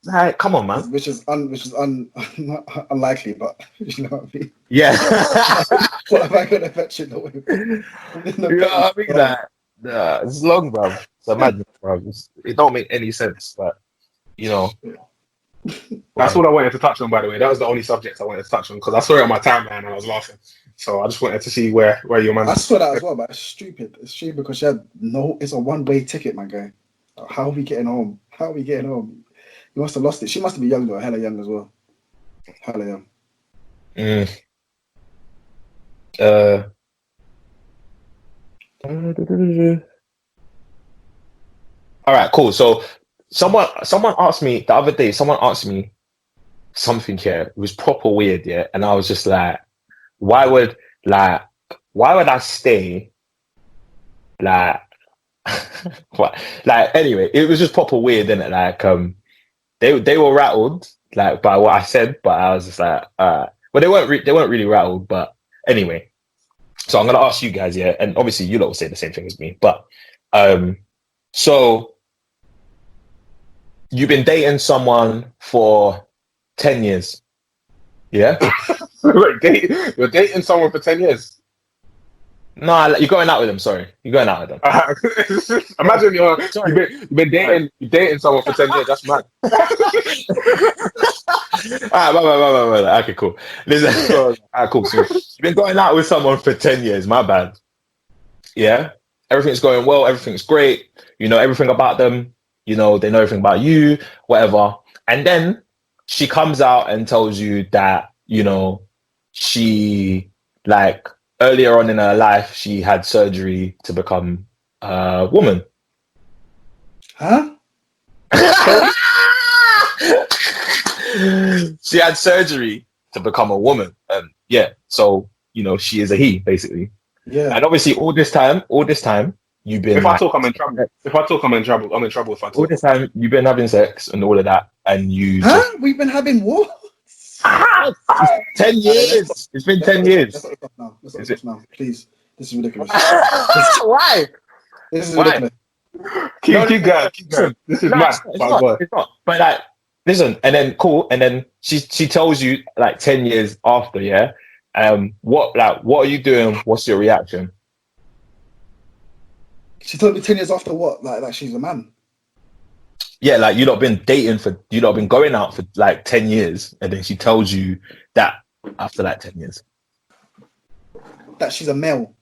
like, come on, man. Which is unlikely, but you know what I mean. Yeah. What if I got a petrol in the whip? You know what I mean? Like, nah, it's long, bro. So imagine, bro. It don't make any sense, but you know. That's all I wanted to touch on, by the way. That was the only subject I wanted to touch on because I saw it on my timeline and I was laughing. So I just wanted to see where your man. I saw that as well, but it's stupid. It's stupid because it's a one-way ticket, my guy. How are we getting home? You must have lost it. She must be young though, hella young as well. Hella young. All right, cool. So someone asked me the other day, something here. It was proper weird, yeah. And I was just like, why would I stay like what? Like anyway, it was just proper weird, innit? Like they were rattled like by what I said, but I was just like, well, they weren't really rattled, but anyway. So I'm gonna ask you guys, yeah, and obviously you lot will say the same thing as me, but so you've been dating someone for 10 years, yeah? Wait, you're dating someone for 10 years? No, you're going out with them. Sorry, you're going out with them. Imagine you've been dating someone for 10 years. That's mad. Alright, okay, cool. Listen, alright, cool. So you've been going out with someone for 10 years. My bad. Yeah, everything's going well. Everything's great. You know everything about them. You know they know everything about you. Whatever. And then she comes out and tells you that she like. Earlier on in her life, she had surgery to become a woman. Huh? She had surgery to become a woman. Yeah, so, she is a he, basically. Yeah. And obviously, all this time, you've been... If I talk, I'm in trouble. I'm in trouble if I talk. All this time, you've been having sex and all of that, and you... Huh? We've been having what? 10 years. It's been 10 years. Let's stop now. Please. This is ridiculous. Why? This is ridiculous. Keep going. This is mad. It's not. But like, listen, and then cool, and then she tells you like 10 years after, yeah. What are you doing? What's your reaction? She told me 10 years after what? Like she's a man. Yeah, like you lot been going out for like 10 years, and then she tells you that after like 10 years. That she's a male.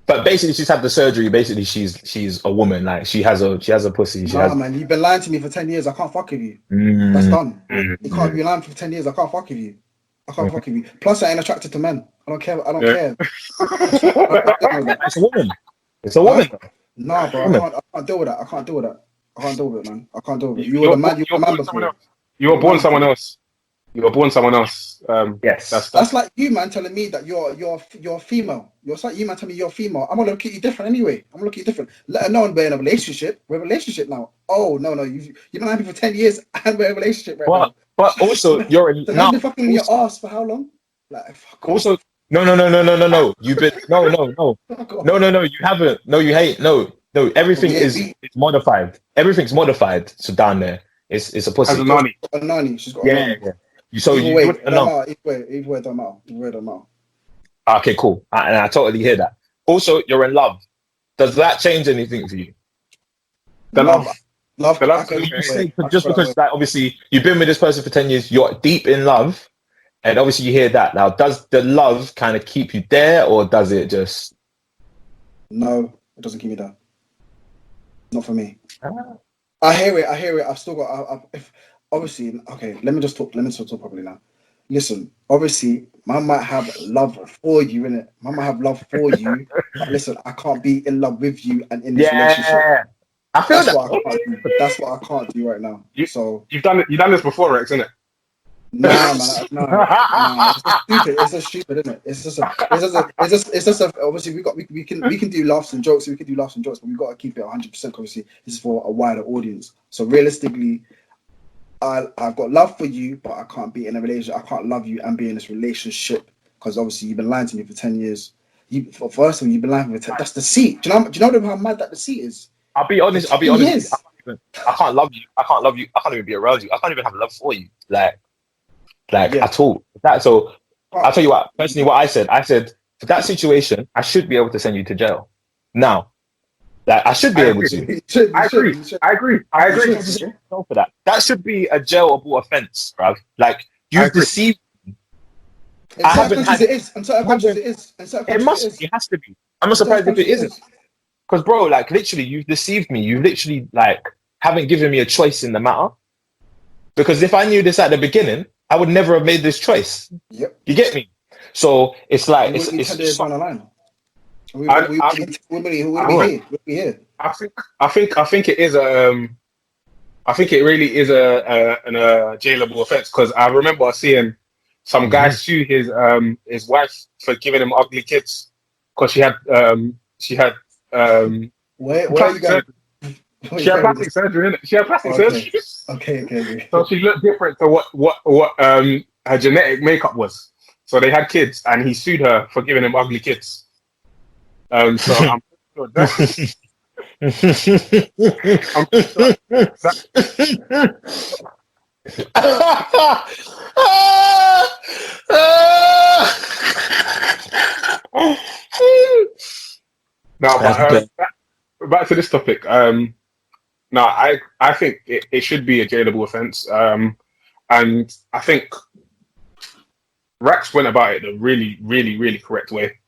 But basically she's had the surgery, basically she's a woman, like she has a pussy. Man, you've been lying to me for 10 years, I can't fuck with you. That's done. You can't be lying for 10 years, I can't fuck with you. Plus I ain't attracted to men. I don't care. It's a woman. Nah, bro, I can't deal with that. I can't deal with it, man. I can't deal with it. You were the man. You were the man before. You were born someone else. You were born someone else. Yes. That's like you, man, telling me that you're female. It's like you, man, telling me you're female. I'm gonna look at you different anyway. I'm gonna look at you different. Let alone we're in a relationship. We're in a relationship now. Oh no, you've been happy for 10 years and we're in a relationship right now. But also you're in So now. been fucking in your ass for how long? Like fuck Also, off. no. You've been no. You haven't. No, you hate. No. Everything is modified. Everything's modified. So down there, it's a pussy. As a nanny. A nanny. She's got a Yeah. nanny. So Either you way, wouldn't know. Either way, don't matter. Either way, don't matter. Okay, cool. And I totally hear that. Also, you're in love. Does that change anything for you? The love. You say, just because, like, obviously, you've been with this person for 10 years, you're deep in love, and obviously you hear that. Now, does the love kind of keep you there, or does it just... No, it doesn't keep me there. Not for me. I hear it. I've still got... Obviously, okay, let me just talk properly now. Listen, obviously, man might have love for you, innit? Man might have love for you, but listen, I can't be in love with you and in this relationship. I feel That's what I can't do right now. You've done this before, Rex, isn't it? Nah, it's just stupid, isn't it? It's just obviously we can do laughs and jokes, but we've got to keep it 100%. Obviously, this is for a wider audience. So realistically, I've got love for you, but I can't be in a relationship. I can't love you and be in this relationship because obviously you've been lying to me for 10 years. First of all, you've been lying for 10. That's deceit. Do you know how mad that deceit is? I'll be honest. I can't love you. I can't even be around you. I can't even have love for you, at all. So I'll tell you what. Personally, what I said for that situation, I should be able to send you to jail. Now, I should be able to. I agree. For that, that should be a jailable offense, bruv. Like you've deceived. In certain countries it is. In certain countries it is. It has to be. I'm not surprised if it isn't. Because, bro, like, literally, you've deceived me. You literally, haven't given me a choice in the matter. Because if I knew this at the beginning, I would never have made this choice. Yep. You get me? So, it's like... It's 10 days down the line. We'll be here. I think it is I think it really is a jailable offense because I remember seeing some guy sue his wife for giving him ugly kids because she had where are you going? She had plastic surgery, innit? She had plastic surgery. Okay. So she looked different to what her genetic makeup was. So they had kids, and he sued her for giving him ugly kids. So I'm sure that. Now, back to this topic. No, I think it should be a jailable offense. And I think Rax went about it the really, really, really correct way.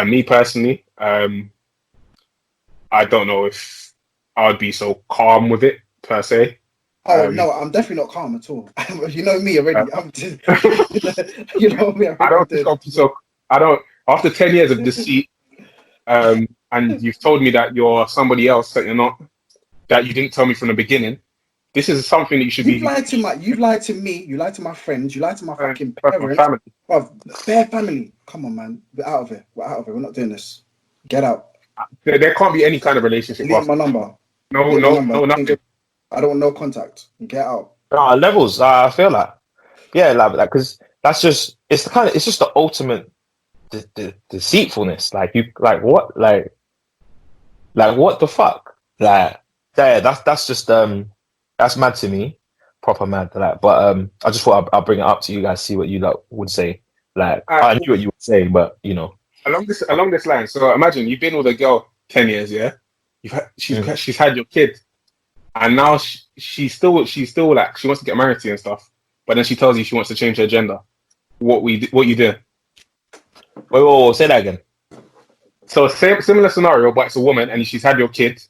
Me personally, I don't know if I would be so calm with it per se. Oh no, I'm definitely not calm at all. You know me already. You know me. I don't. After 10 years of deceit, and you've told me that you're somebody else that you're not, that you didn't tell me from the beginning. This is something that you should be. You've lied to me. You lied to my friends. You lied to my fucking parents. Family. Bro, bare family. Come on, man. We're out of it. We're not doing this. Get out. There can't be any kind of relationship. Leave my number. No, nothing. I don't want no contact. Get out. Levels. I feel like, because that's just it's just the ultimate deceitfulness. What the fuck? That's just that's mad to me, proper mad. But I just thought I'll bring it up to you guys, see what you would say. I knew what you would say, but you know. Along this line, so imagine you've been with a girl 10 years, yeah. She's had your kid, and now she's still like she wants to get married to you and stuff, but then she tells you she wants to change her gender. What you do? Wait, say that again. So similar scenario, but it's a woman and she's had your kid.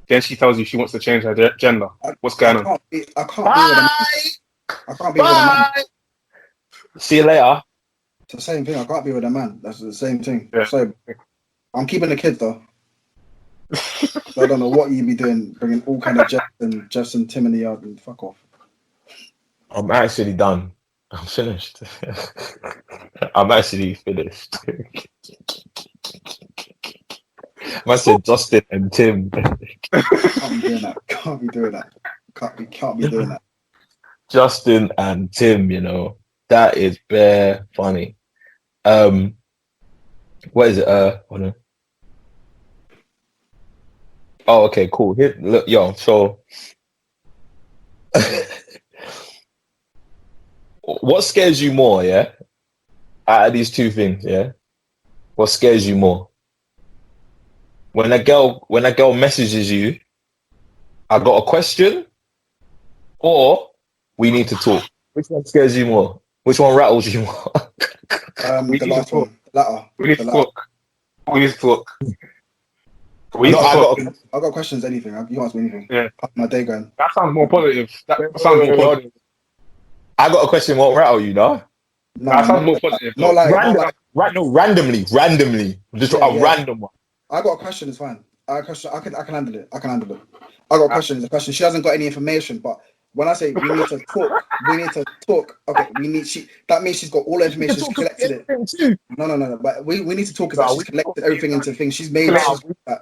Then she tells you she wants to change her gender. What's going on? I can't be with a man. See you later. It's the same thing. I can't be with a man. That's the same thing. Yeah. So I'm keeping the kid though. So I don't know what you be doing, bringing all kind of Jess and Tim in the yard and fuck off. I'm actually done. I'm finished. I'm actually finished. I said Justin and Tim. Can't be doing that. Can't be doing that. Can't be doing that. Justin and Tim, you know, that is bare funny. What is it? Hold on. Oh, okay, cool. Here, look, yo, so what scares you more, yeah? Out of these two things, yeah? What scares you more? When a girl messages you, I got a question, or we need to talk. Which one scares you more? Which one rattles you more? The last one. The latter. We need to talk. We need to talk. I got questions. Anything? You ask me anything. Yeah. How's my day going? That sounds more positive. That sounds more positive. I got a question. Won't rattle you, no? No, That sounds more positive. Not like. Randomly. Just Yeah, a random one. I got a question. It's fine. I got a question. I can handle it. I got a question. It's a question. She hasn't got any information, but when I say we need to talk. Okay, that means she's got all the information. She's collected it. No. But we need to talk because she's collected everything into things. She's made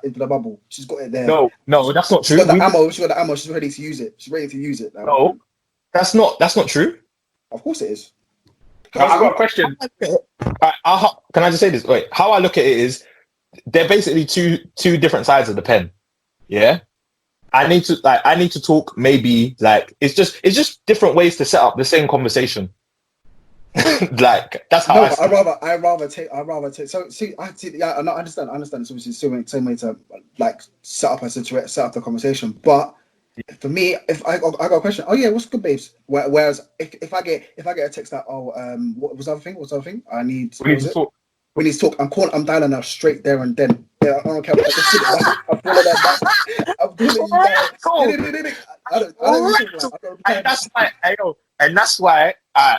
into the bubble. She's got it there. No, that's not true. She's got the ammo. She's ready to use it. No, that's not true. Of course it is. I got a question. Can I just say this? Wait, how I look at it is they're basically two different sides of the pen. Yeah. I need to talk. Maybe like it's just different ways to set up the same conversation. Like that's how. No, I rather take. So see, I understand. It's obviously the same way to like set up the conversation. But for me, if I got a question, oh yeah, what's good, babes? Whereas if I get a text that what was the other thing? What's the other thing? We need to talk. We need to talk. I'm dialing her straight there and then. Yeah, I don't care. I'm calling that back. I'm calling you back. And that's why.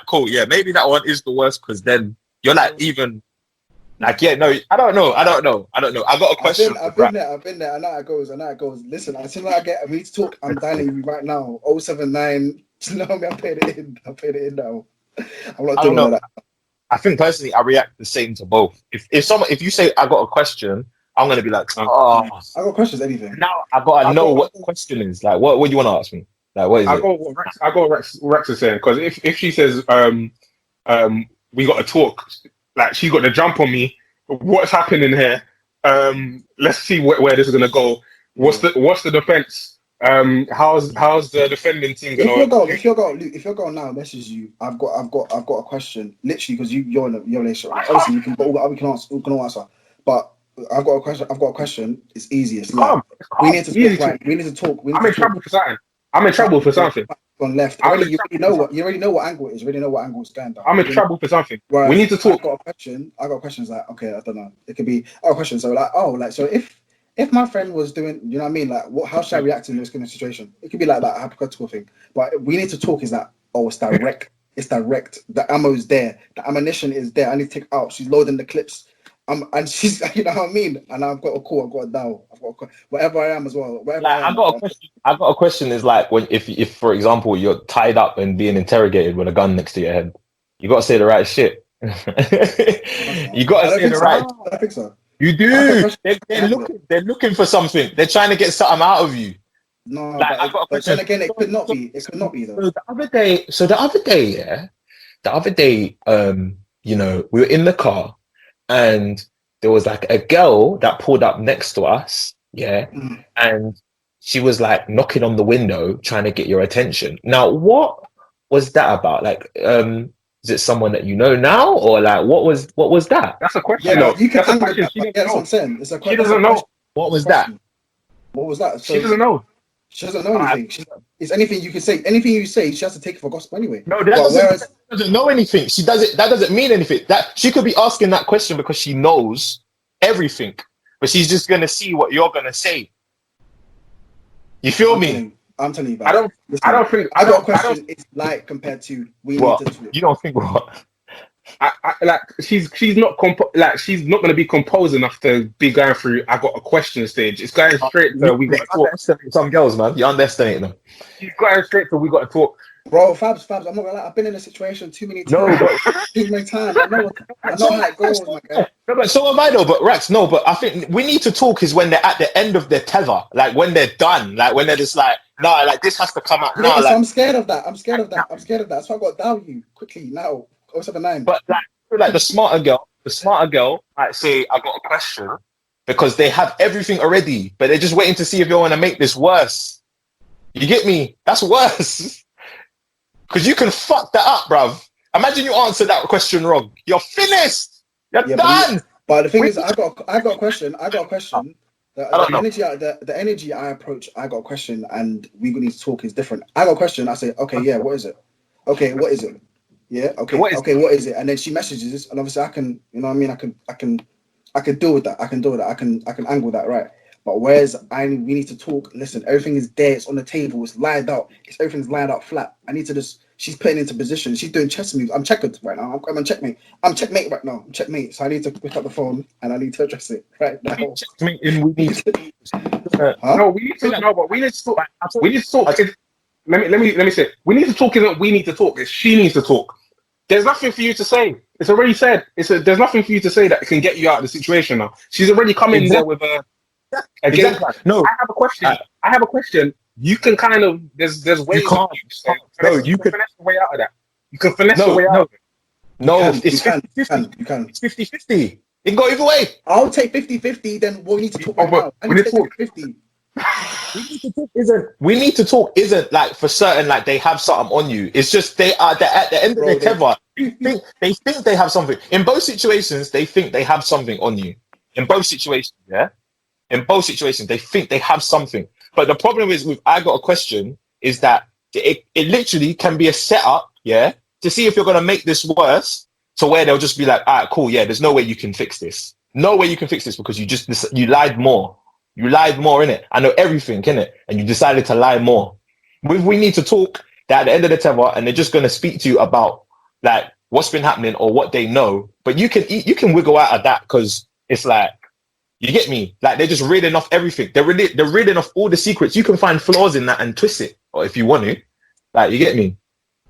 Cool. Yeah, maybe that one is the worst because then you're like even. Like I don't know. I got a question. I've been there. I know how it goes. Listen, as soon as we need to talk, I'm dialing you right now. 079. You know me. I paid it in now. I'm not doing all that. I think personally, I react the same to both. If you say I got a question, I'm gonna be like, oh, I got questions. Anything. Now I gotta know what the question is. Like, what do you want to ask me? Like, what is it? I got what Rex is saying because if she says we got to talk, like she got to jump on me. What's happening here? Let's see where this is gonna go. What's the defense? How's the defending team gonna? If your girl now messages you, I've got a question. Literally, because you're in a relationship. Obviously, we can all answer. But I've got a question. It's easy. It's like we need to talk. Right? We need to talk. I'm in trouble for something. On left. You already know what angle it is. You already know what angle it's going down. I'm in trouble for something. Whereas we need to talk. I got questions like, okay, I don't know. It could be a question. So so if my friend was doing, you know what I mean? Like, how should I react in this kind of situation? It could be like that hypothetical thing. But we need to talk is that, it's direct. It's direct. The ammo's there. The ammunition is there. I need to take out. She's loading the clips. And she's, you know what I mean? And I've got a call. I've got a dial. Whatever I am as well. I got a question. I got a question is like, if for example, you're tied up and being interrogated with a gun next to your head, you got to say the right shit. You got to say the right. I don't think so. You do. They're looking for something. They're trying to get something out of you. No, like, but then again, it could not be. It could not be though. So the other day, you know, we were in the car, and there was like a girl that pulled up next to us, yeah, and she was like knocking on the window, trying to get your attention. Now, what was that about? Like, is it someone that you know now, or like what was that? That's a question. Yeah, you can answer that. That's what I'm saying. It's a question. She doesn't know. What was that? What was that? So, she doesn't know. She doesn't know anything. It's anything you can say. Anything you say, she has to take it for gospel anyway. No, that doesn't know anything. That doesn't mean anything. That she could be asking that question because she knows everything, but she's just gonna see what you're gonna say. You feel me? I'm telling you. I don't think. I got a question. It's like compared to we need to. You don't think what? I like she's not she's not going to be composed enough to be going through. I got a question stage. It's going straight to we got to talk. Some girls, man, you underestimate them. She's going straight to we got to talk. Bro, Fabs, I'm not gonna lie. I've been in a situation too many No, times. but Too many times. I know how it goes, my guy. no, but so am I though. But Rex, no, but I think we need to talk is when they're at the end of their tether, like when they're done, like when they're just like, nah, like this has to come out now, Yeah, so like. I'm scared of that. I'm scared of that. So I got to dial you quickly now. 079. But like, I feel like the smarter girl might say, "I got a question," because they have everything already, but they're just waiting to see if you want to make this worse. You get me? That's worse. Because you can fuck that up, bruv. Imagine you answer that question wrong. You're finished. You're Yeah, done. but the thing is, I got a question. The, I don't the know. energy, the energy I approach, I got a question, and we need to talk is different. I got a question. I say, okay, yeah, what is it? Okay, what is it? Yeah, okay, What is okay, what is it? And then she messages, and obviously I can, you know what I mean? I can deal with that. I can angle that, right? But whereas we need to talk. Listen, everything is there. It's on the table. It's lined out. Everything's lined out flat. I need to just. She's putting into position. She's doing chess moves. I'm checkered right now. I'm on checkmate. I'm checkmate right now. I'm checkmate. So I need to pick up the phone and I need to address it right now. We need to, Huh? No, we need to. No, but we need to talk. We need to talk. Let me say. We need to talk. Isn't we need to talk? It's she needs to talk. There's nothing for you to say. It's already said. There's nothing for you to say that can get you out of the situation now. She's already come in there with a game plan. No, I have a question. You can kind of there's ways. you can't. You can finesse the way out of that. You can finesse the way out of it. No, You it's can. 50-50. You can. It's 50-50. It can go either way. I'll take 50-50. Then we'll need to talk Oh, right but now. I we need need to to take 50. We need to talk isn't like for certain like they have something on you. It's just they're at the end of their tether. They think they have something. In both situations, they think they have something on you. In both situations, yeah. In both situations, they think they have something. But the problem is with I got a question is that it literally can be a setup, yeah, to see if you're gonna make this worse. To where they'll just be like, all right, cool, yeah, there's no way you can fix this. No way you can fix this because you lied more. You lied more in it. I know everything in it, and you decided to lie more. We need to talk that at the end of the tether, and they're just gonna speak to you about like what's been happening or what they know. But you can wiggle out of that because it's like you get me. Like they're just reading off everything. They're reading off all the secrets. You can find flaws in that and twist it, or if you want to. Like you get me.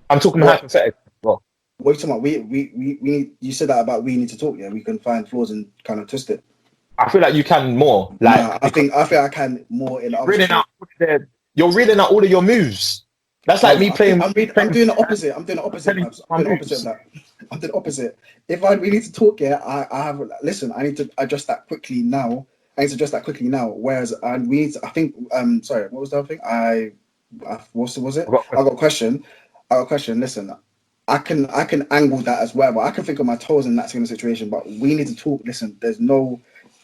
I'm talking hypothetical. Well, What are you talking about? We need. You said that about we need to talk. Yeah, we can find flaws and kind of twist it. I feel like you can more. Like Nah, I think I can more in other reading stuff. out. You're reading out all of your moves. That's like me playing. I'm doing the opposite. I'm doing the opposite. Vibes. I'm doing the opposite of that. I'm doing the opposite. We need to talk, yeah, I have. Listen, I need to adjust that quickly now. Whereas we need to. I think. Sorry. What was the other thing? What was it? I got a question. Listen, I can angle that as well. But I can think of my toes in that kind of situation. But we need to talk. Listen, there's no.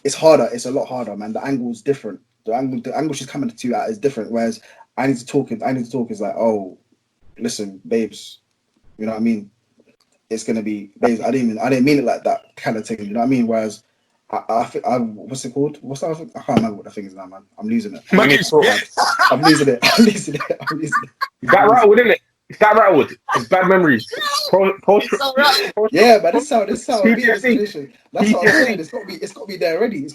It's harder. It's a lot harder, man. The angle's different. The angle she's coming to you at is different. Whereas I need to talk is like, oh, listen, babes, you know what I mean? It's gonna be babes. I didn't mean it like that kind of thing. You know what I mean? Whereas I think what's it called? What's that? I can't remember what the thing is now, man. I'm losing it. I'm losing it. Is that rattled, isn't it? Is that rattled? It's bad memories. Yeah, but this how it be in the situation. That's what I'm saying. It's got to be there already.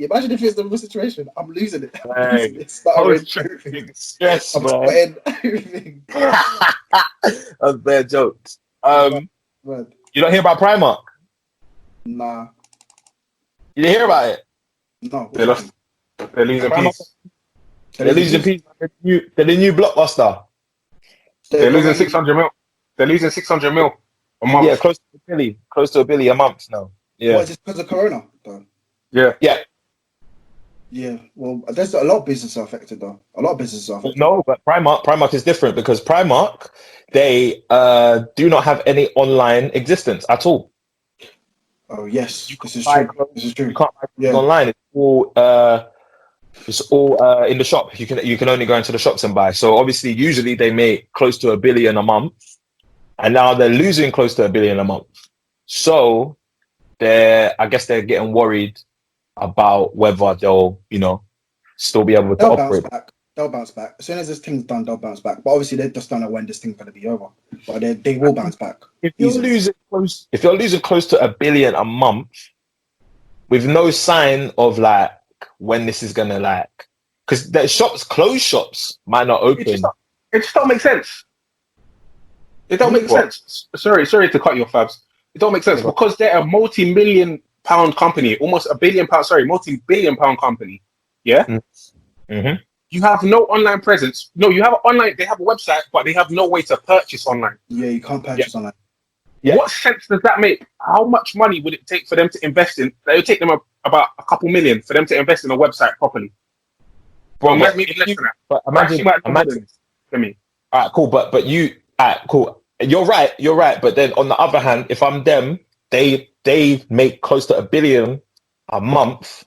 Imagine if it's the real situation. I'm losing it. It's everything. Yes, I'm man. everything. That's bad jokes. Man. You don't hear about Primark? Nah. You didn't hear about it? No. They're losing peace. They're losing peace. They're the new blockbuster. They're losing 600 mil. They're losing 600 mil a month. Yeah, close to a billion a month now. Yeah. What, is it because of Corona, though? Yeah. Yeah. Well, there's a lot of businesses are affected, though. No, but Primark is different because Primark, they do not have any online existence at all. Oh yes, this is true. You can't buy things online. It's all in the shop. You can only go into the shops and buy. So obviously, usually they make close to $1 billion a month, and now they're losing close to $1 billion a month. So I guess they're getting worried about whether they'll, still be able to operate. They'll bounce back. As soon as this thing's done, they'll bounce back. But obviously, they just don't know when this thing's going to be over. But they will bounce back. If you're losing close to $1 billion a month, with no sign of like when this is gonna because the closed shops might not open. It just don't make sense. It don't make sense. Sorry to cut you off, Fabs. It don't make sense because they're a multi-million-pound company, almost a billion-pound. Sorry, multi-billion-pound company. Yeah. Mm-hmm. You have no online presence. No, you have online. They have a website, but they have no way to purchase online. Yeah, you can't purchase online. Yeah. What sense does that make? How much money would it take for them to invest in? It would take them about a couple million for them to invest in a website properly. Bro, maybe less than that. But imagine. For me. All right, cool. But you, all right, cool. You're right. But then on the other hand, if I'm them, they make close to $1 billion a month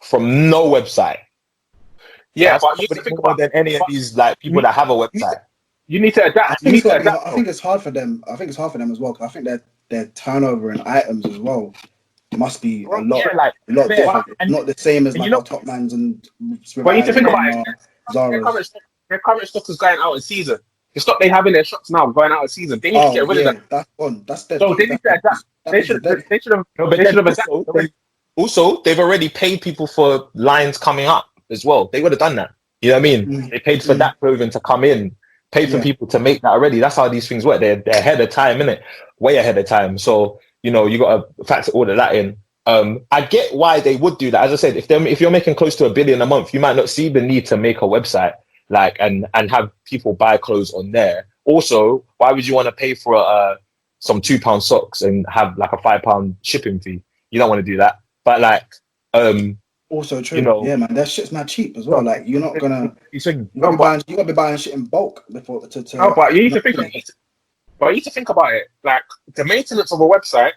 from no website. Yeah, that's but you need to think more about than any of these like people that have a website. You need to adapt. I think it's hard for them. I think it's hard for them as well because I think their turnover in items as well must be a lot different. Not the same as like our Top Mans and. But you need to think about it. Zara's. Their current stock is going out of season. The stock they have in their shops now going out of season. They need to get rid of that. That's on. That's their. So they need to adapt. They should have adapted. Also, they've already paid people for lines coming up as well. They would have done that. You know what I mean? They paid for that clothing to come in, paid for people to make that already. That's how these things work. They're ahead of time, innit? Way ahead of time. So, you know, you got to factor all of that in. I get why they would do that. As I said, if you're making close to $1 billion a month, you might not see the need to make a website like and have people buy clothes on there. Also, why would you want to pay for some £2 socks and have like a £5 shipping fee? You don't want to do that. But like, also true. You know, yeah, man, that shit's mad cheap as well. Like, you're not gonna. You no, gotta be buying shit in bulk before to. No, but you need to think. But you need to think about it. Like the maintenance of a website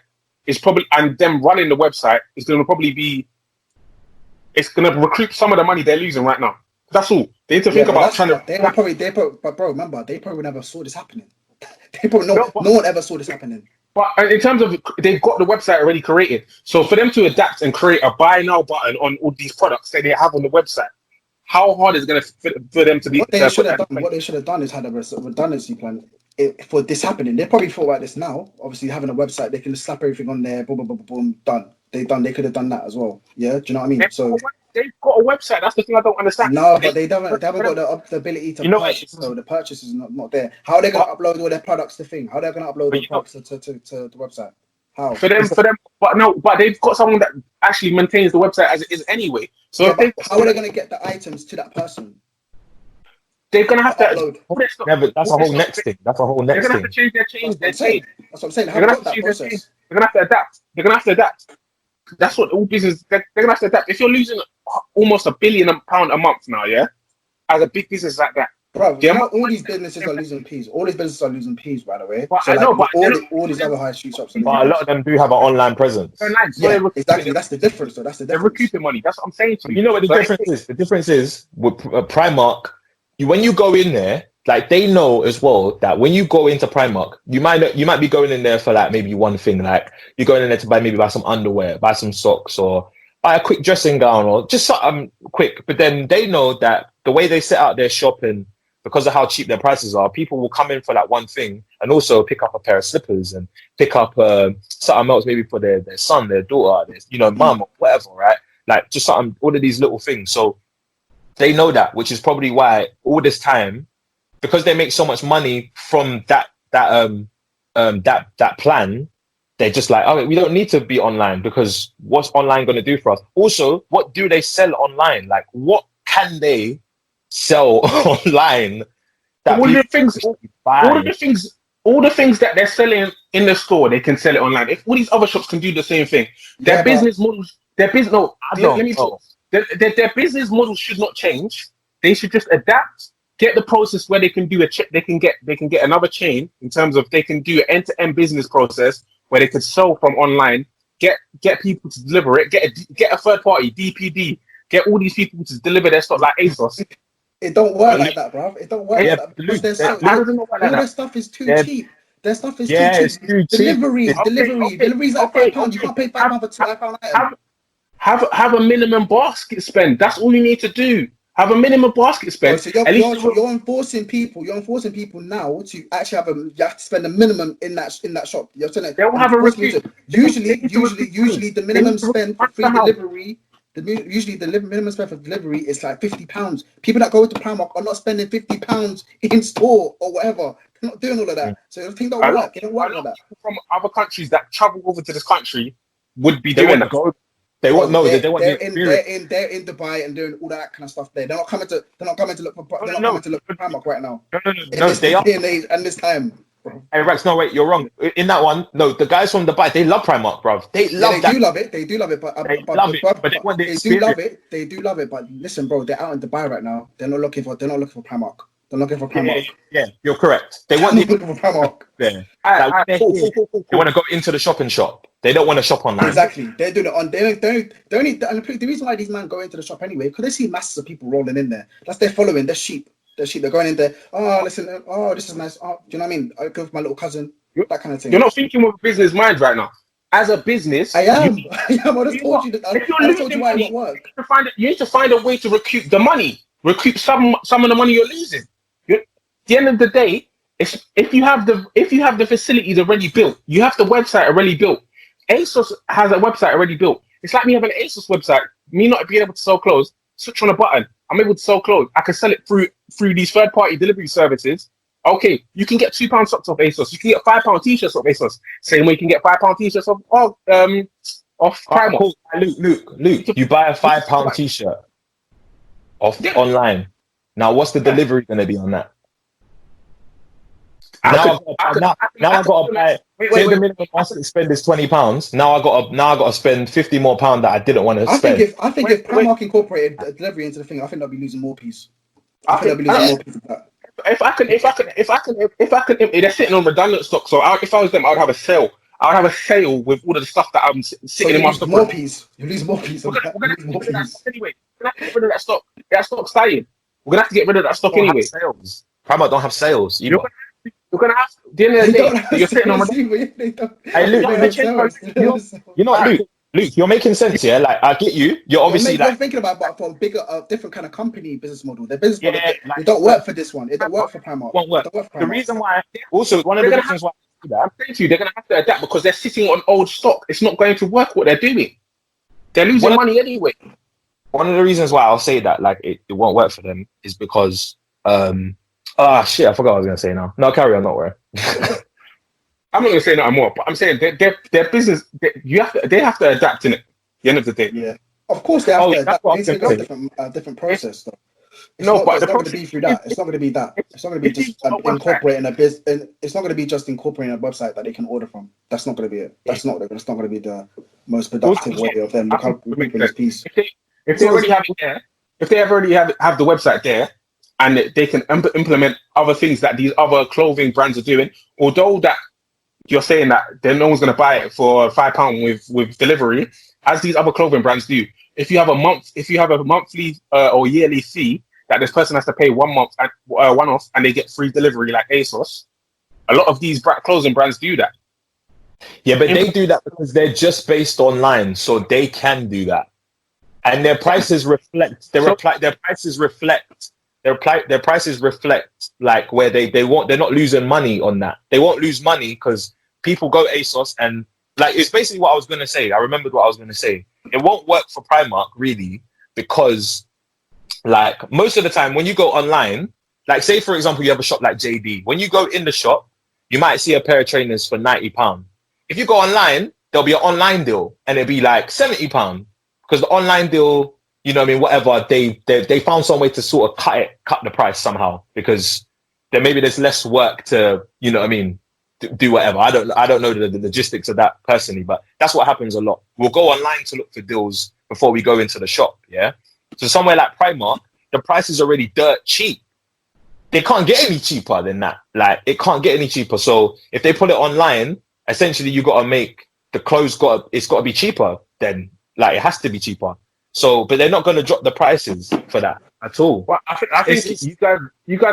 is probably, and them running the website is going to probably be. It's going to recoup some of the money they're losing right now. That's all. They need to think about trying to. But bro, remember, they probably never saw this happening. No one ever saw this happening. But in terms of, they've got the website already created. So for them to adapt and create a buy now button on all these products that they have on the website, how hard is it going to for them to be? What they should have done is had a redundancy plan for this happening. They probably thought about this now. Obviously, having a website, they can just slap everything on there. Boom, boom, boom, boom, done. They could have done that as well. Yeah, do you know what I mean? They've got a website. That's the thing I don't understand. No, but they haven't got the ability to purchase. So the purchase is not there. How are they going to upload all their products to thing? How are they going to upload their products to the website? How? For them, but they've got someone that actually maintains the website as it is anyway. So how are they going to get the items to that person? They're going to have to upload. Yeah, but that's a whole next thing. They're going to have to change their chain. That's what I'm saying. They're going to have to change their chain. They're going to have to adapt. That's what all business. They're going to have to adapt. If you're losing almost £1 billion a month now, yeah, as a big business like that. Bro, all these businesses are losing peas. All these businesses are losing peas, by the way. But so I know, but all these other high street shops. But a lot of them do have an online presence. Yeah, exactly. That's the difference, though. They're recouping money. That's what I'm saying to you. You know what the difference is? The difference is with Primark. When you go in there, like they know as well that when you go into Primark, you might be going in there for like maybe one thing. Like you're going in there to buy some underwear, buy some socks, or buy a quick dressing gown, or just something quick. But then they know that the way they set out their shopping, because of how cheap their prices are, people will come in for that one thing and also pick up a pair of slippers and pick up something else maybe for their son, their daughter, mum or whatever, right? Like just something, all of these little things. So they know that, which is probably why all this time, because they make so much money from that plan, they're just like, oh, we don't need to be online because what's online going to do for us? Also, what do they sell online? Like, what can they sell online? All the things that they're selling in the store, they can sell it online. If all these other shops can do the same thing, their business models should not change. They should just adapt. Get the process where they can do they can get another chain in terms of they can do an end-to-end business process where they could sell from online, get people to deliver it, get a third party, DPD, get all these people to deliver their stuff like ASOS. It don't work like that, bro. It don't work like that because their stuff is too cheap. Their stuff is too cheap. Deliveries like £5. You can't pay £5 for £2 item. Have a minimum basket spend. That's all you need to do. Have a minimum basket spend. So you're enforcing people now to actually you have to spend a minimum in that shop. You're telling they will have a review. Usually the minimum spend for free delivery. Usually the minimum spend for delivery is like £50. People that go to Primark are not spending £50 in store or whatever They're not doing all of that. So the thing don't A lot- work. It don't work a like lot that. of people from other countries that travel over to this country would be They doing want to that. go. They want no. They want the experience. They're in Dubai and doing all that kind of stuff there. They're not coming to look for Primark right now. No. In this They are. day and age and this time. Hey Rex, no wait, you're wrong. In that one, no, the guys from Dubai, they love Primark, bruv. They Yeah, love they that. do love it. They do love it, but They love it, but they want the do love experience. it. They do love it, but listen, bro, they're out in Dubai right now. They're not looking for Primark. They're looking for Primark. Yeah, you're correct. They want They're the looking for Primark. there. Alright, Like, alright, cool. They want to go into the shop and shop. They don't want to shop online. Exactly. They're doing it on. They only. And the reason why these men go into the shop anyway, because they see masses of people rolling in there. That's their following. They're sheep. They're going in there. Oh, listen. Oh, this is nice. Oh, do you know what I mean? I go with my little cousin. That kind of thing. You're not thinking with a business mind right now. As a business, I am. you- I am. I just told you that. If you're I just told you losing why it money, won't work. you need to find a way to recoup the money, recoup some of the money you're losing. At the end of the day, if you have the facilities already built, you have the website already built. ASOS has a website already built. It's like me having an ASOS website, me not being able to sell clothes. Switch on a button, I'm able to sell clothes. I can sell it through these third-party delivery services. Okay, you can get £2 socks off ASOS. You can get £5 t-shirts off ASOS. Same way you can get £5 t-shirts off Primark. Cool. Luke, you buy a £5 t-shirt off online. Now, what's the delivery going to be on that? Now I got to buy. Say the minimum I spend is £20. Now I got to spend £50 more that I didn't want to spend. I think if Primark incorporated delivery into the thing, I think they'll be losing more piece. I think they'll be losing more piece of that. If I can, they're sitting on redundant stock. So if I was them, I would have a sale. I would have a sale with all of the stuff that I'm sitting in my stock. More piece. You lose more piece. We're gonna have to get rid of that stock anyway. We're gonna have to get rid of that stock. That stock's dying. We're gonna have to get rid of that stock anyway. Sales. Primark don't have sales. You're gonna have to. At the end of the day, you're sitting on redundant. Hey, Luke, you know what, Luke, you're making sense, yeah? Like, I get you. You're obviously you're like thinking about but for a bigger, different kind of company business model. Their business model, like, it don't work for this one. It don't work for Primark. won't work. It don't work for The Primark. reason why, also, one of the reasons why I do that, I'm saying to you, they're gonna have to adapt because they're sitting on old stock. It's not going to work what they're doing. They're losing money anyway. one of the reasons why I'll say that, like, it won't work for them is because, shit, I forgot what I was going to say now. No, carry on, not worry. I'm not gonna say nothing more, but I'm saying their business. They have to adapt in it. At the end of the day. Yeah, of course they have to. That's what It's I'm a saying. different process, though. It's No, not, but it's the not going to be through that. It's not going to be that. It's not going to be just incorporating a business. It's not going to be just incorporating a website that they can order from. That's not going to be it. That's not. It's not going to be the most productive way of them recouping this piece. If they already have it there, if they already have the website there, and they can implement other things that these other clothing brands are doing, although that you're saying that then no one's going to buy it for £5 with delivery, as these other clothing brands do. If you have a monthly or yearly fee that this person has to pay 1 month one off, and they get free delivery like ASOS, a lot of these clothing brands do that. Yeah, but they do that because they're just based online, so they can do that, and their prices reflect. Their prices reflect like where they want. They're not losing money on that. They won't lose money because people go ASOS, and like it's basically what I was gonna say. I remembered what I was gonna say. It won't work for Primark really because like most of the time when you go online, like say for example you have a shop like JD. When you go in the shop, you might see a pair of trainers for £90. If you go online, there'll be an online deal and it'll be like £70 because the online deal, you know what I mean, whatever, they found some way to sort of cut the price somehow because then maybe there's less work to, you know what I mean, do whatever. I don't know the logistics of that personally, but that's what happens a lot. We'll go online to look for deals before we go into the shop, yeah? So somewhere like Primark, the price is already dirt cheap. They can't get any cheaper than that. Like, it can't get any cheaper. So if they put it online, essentially you got to make the clothes it's got to be cheaper then. Like, it has to be cheaper. So, but they're not going to drop the prices for that at all. Well, I think you guys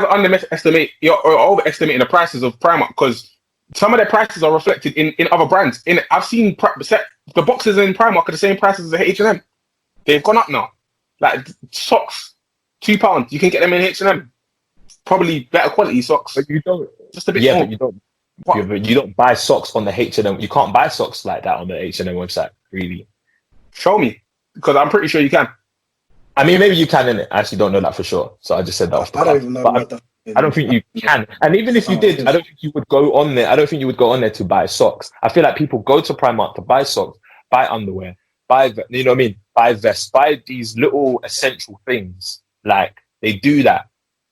are overestimating the prices of Primark because some of their prices are reflected in other brands. I've seen the boxes in Primark are the same prices as the H&M. They've gone up now. Like socks, £2. You can get them in H&M. Probably better quality socks. But you don't. Just a bit Yeah, more. but you don't. Yeah, but you don't buy socks on the H&M. You can't buy socks like that on the H&M website, really. Show me, because I'm pretty sure you can. I mean, maybe you can, innit? I actually don't know that for sure. So I just said that off the I don't cuff. even know But what the I don't think you can. And even if you did, I don't think you would go on there. I don't think you would go on there to buy socks. I feel like people go to Primark to buy socks, buy underwear, buy, you know what I mean? Buy vests, buy these little essential things. Like, they do that.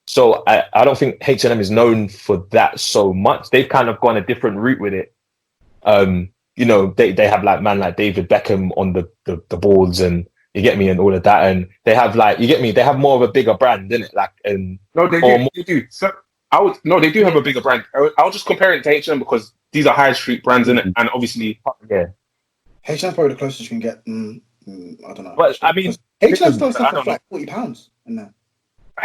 So I don't think H&M is known for that so much. They've kind of gone a different route with it. You know, they have like man like David Beckham on the boards, and you get me, and all of that. And they have like, you get me, they have more of a bigger brand, isn't it? Like, and No, they do. So they do have a bigger brand. I'll just compare it to H&M because these are high street brands, innit? And obviously, yeah. H&M's probably the closest you can get. I don't know. But I mean, H&M's still stuff for like £40 in there.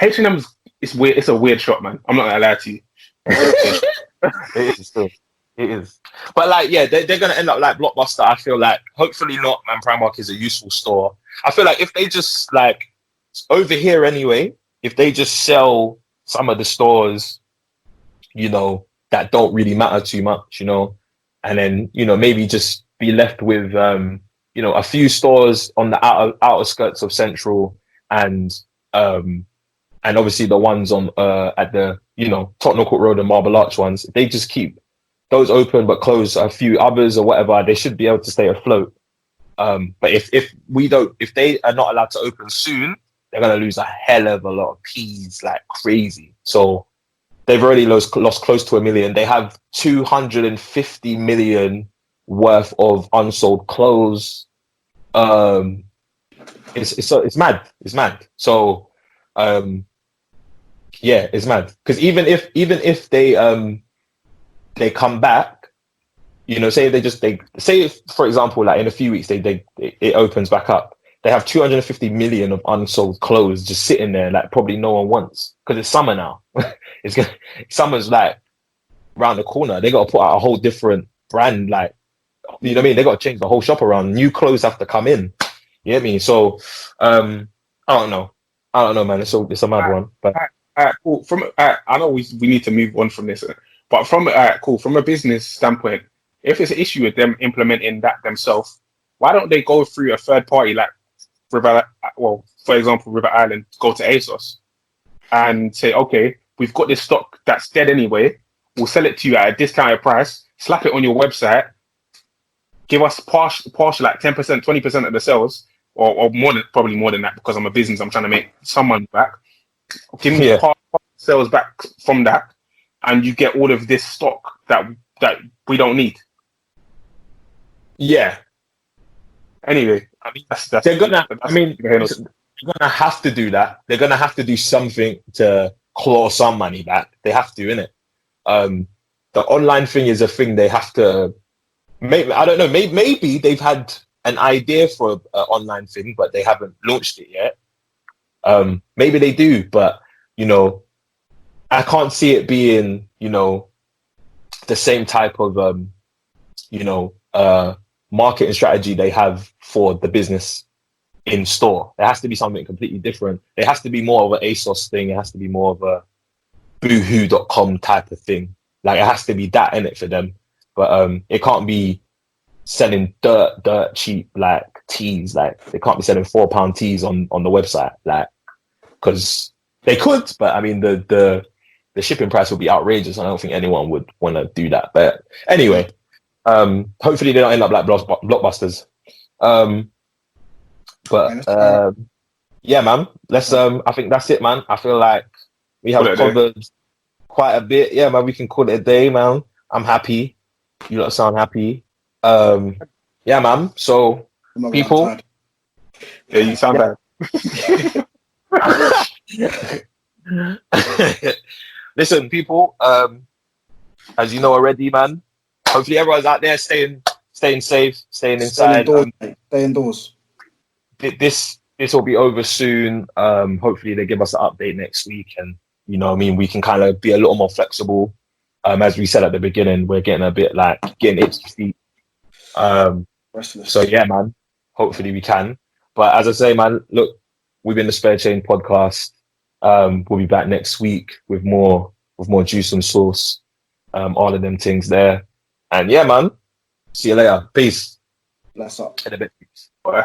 H&M's, it's weird. It's a weird shop, man. I'm not gonna lie to you. It is still. It is. But like, yeah, they're going to end up like Blockbuster. I feel like, hopefully not, man. Primark is a useful store. I feel like if they just like, over here anyway, if they just sell some of the stores, you know, that don't really matter too much, you know, and then, you know, maybe just be left with, you know, a few stores on the outer skirts of Central, and obviously the ones on at the, you know, Tottenham Court Road and Marble Arch ones. If they just keep those open but close a few others or whatever, they should be able to stay afloat. But if they are not allowed to open soon, they're gonna lose a hell of a lot of peas like crazy. So they've already lost close to 1 million. They have 250 million worth of unsold clothes. It's mad. It's mad. So yeah, it's mad. Because even if they come back, you know, say if, for example, like in a few weeks it opens back up, they have 250 million of unsold clothes just sitting there, like probably no one wants, because it's summer now. Summer's like around the corner. They got to put out a whole different brand, like, you know what I mean? They got to change the whole shop around. New clothes have to come in. You get me? So I don't know, man. It's a mad one. But cool. I know we need to move on from this. But from a business standpoint, if it's an issue with them implementing that themselves, why don't they go through a third party like for example, River Island, go to ASOS and say, okay, we've got this stock that's dead anyway. We'll sell it to you at a discounted price, slap it on your website, give us partial like 10%, 20% of the sales, or more than, probably more than that, because I'm a business, I'm trying to make some money back. Give me part sales back from that, and you get all of this stock that we don't need. Yeah. Anyway, I mean, they're gonna have to do that. They're gonna have to do something to claw some money back. They have to, innit? The online thing is a thing they have to. Maybe I don't know. Maybe they've had an idea for an online thing, but they haven't launched it yet. Maybe they do, but you know, I can't see it being, you know, the same type of marketing strategy they have for the business in store. There has to be something completely different. It has to be more of an ASOS thing. It has to be more of a boohoo.com type of thing. Like, it has to be that in it for them. But it can't be selling dirt cheap like teas. Like, they can't be selling £4 teas on the website. Like, because they could, but I mean the shipping price would be outrageous. I don't think anyone would want to do that. But anyway, hopefully they don't end up like Blockbusters. Yeah, man. Let's. I think that's it, man. I feel like we have covered quite a bit. Yeah, man. We can call it a day, man. I'm happy. You lot sound happy. Yeah, man. So people. Yeah, you sound bad. Listen, people. As you know already, man. Hopefully everyone's out there staying safe, staying inside. Stay indoors. This will be over soon. Hopefully they give us an update next week, and you know what I mean, we can kind of be a little more flexible. As we said at the beginning, we're getting a bit like getting itchy feet. So yeah, man. Hopefully we can. But as I say, man, look, we've been the Spare Chain podcast. We'll be back next week with more juice and sauce. All of them things there. And yeah, man. See you later. Peace. Bless up. In a bit. Bye.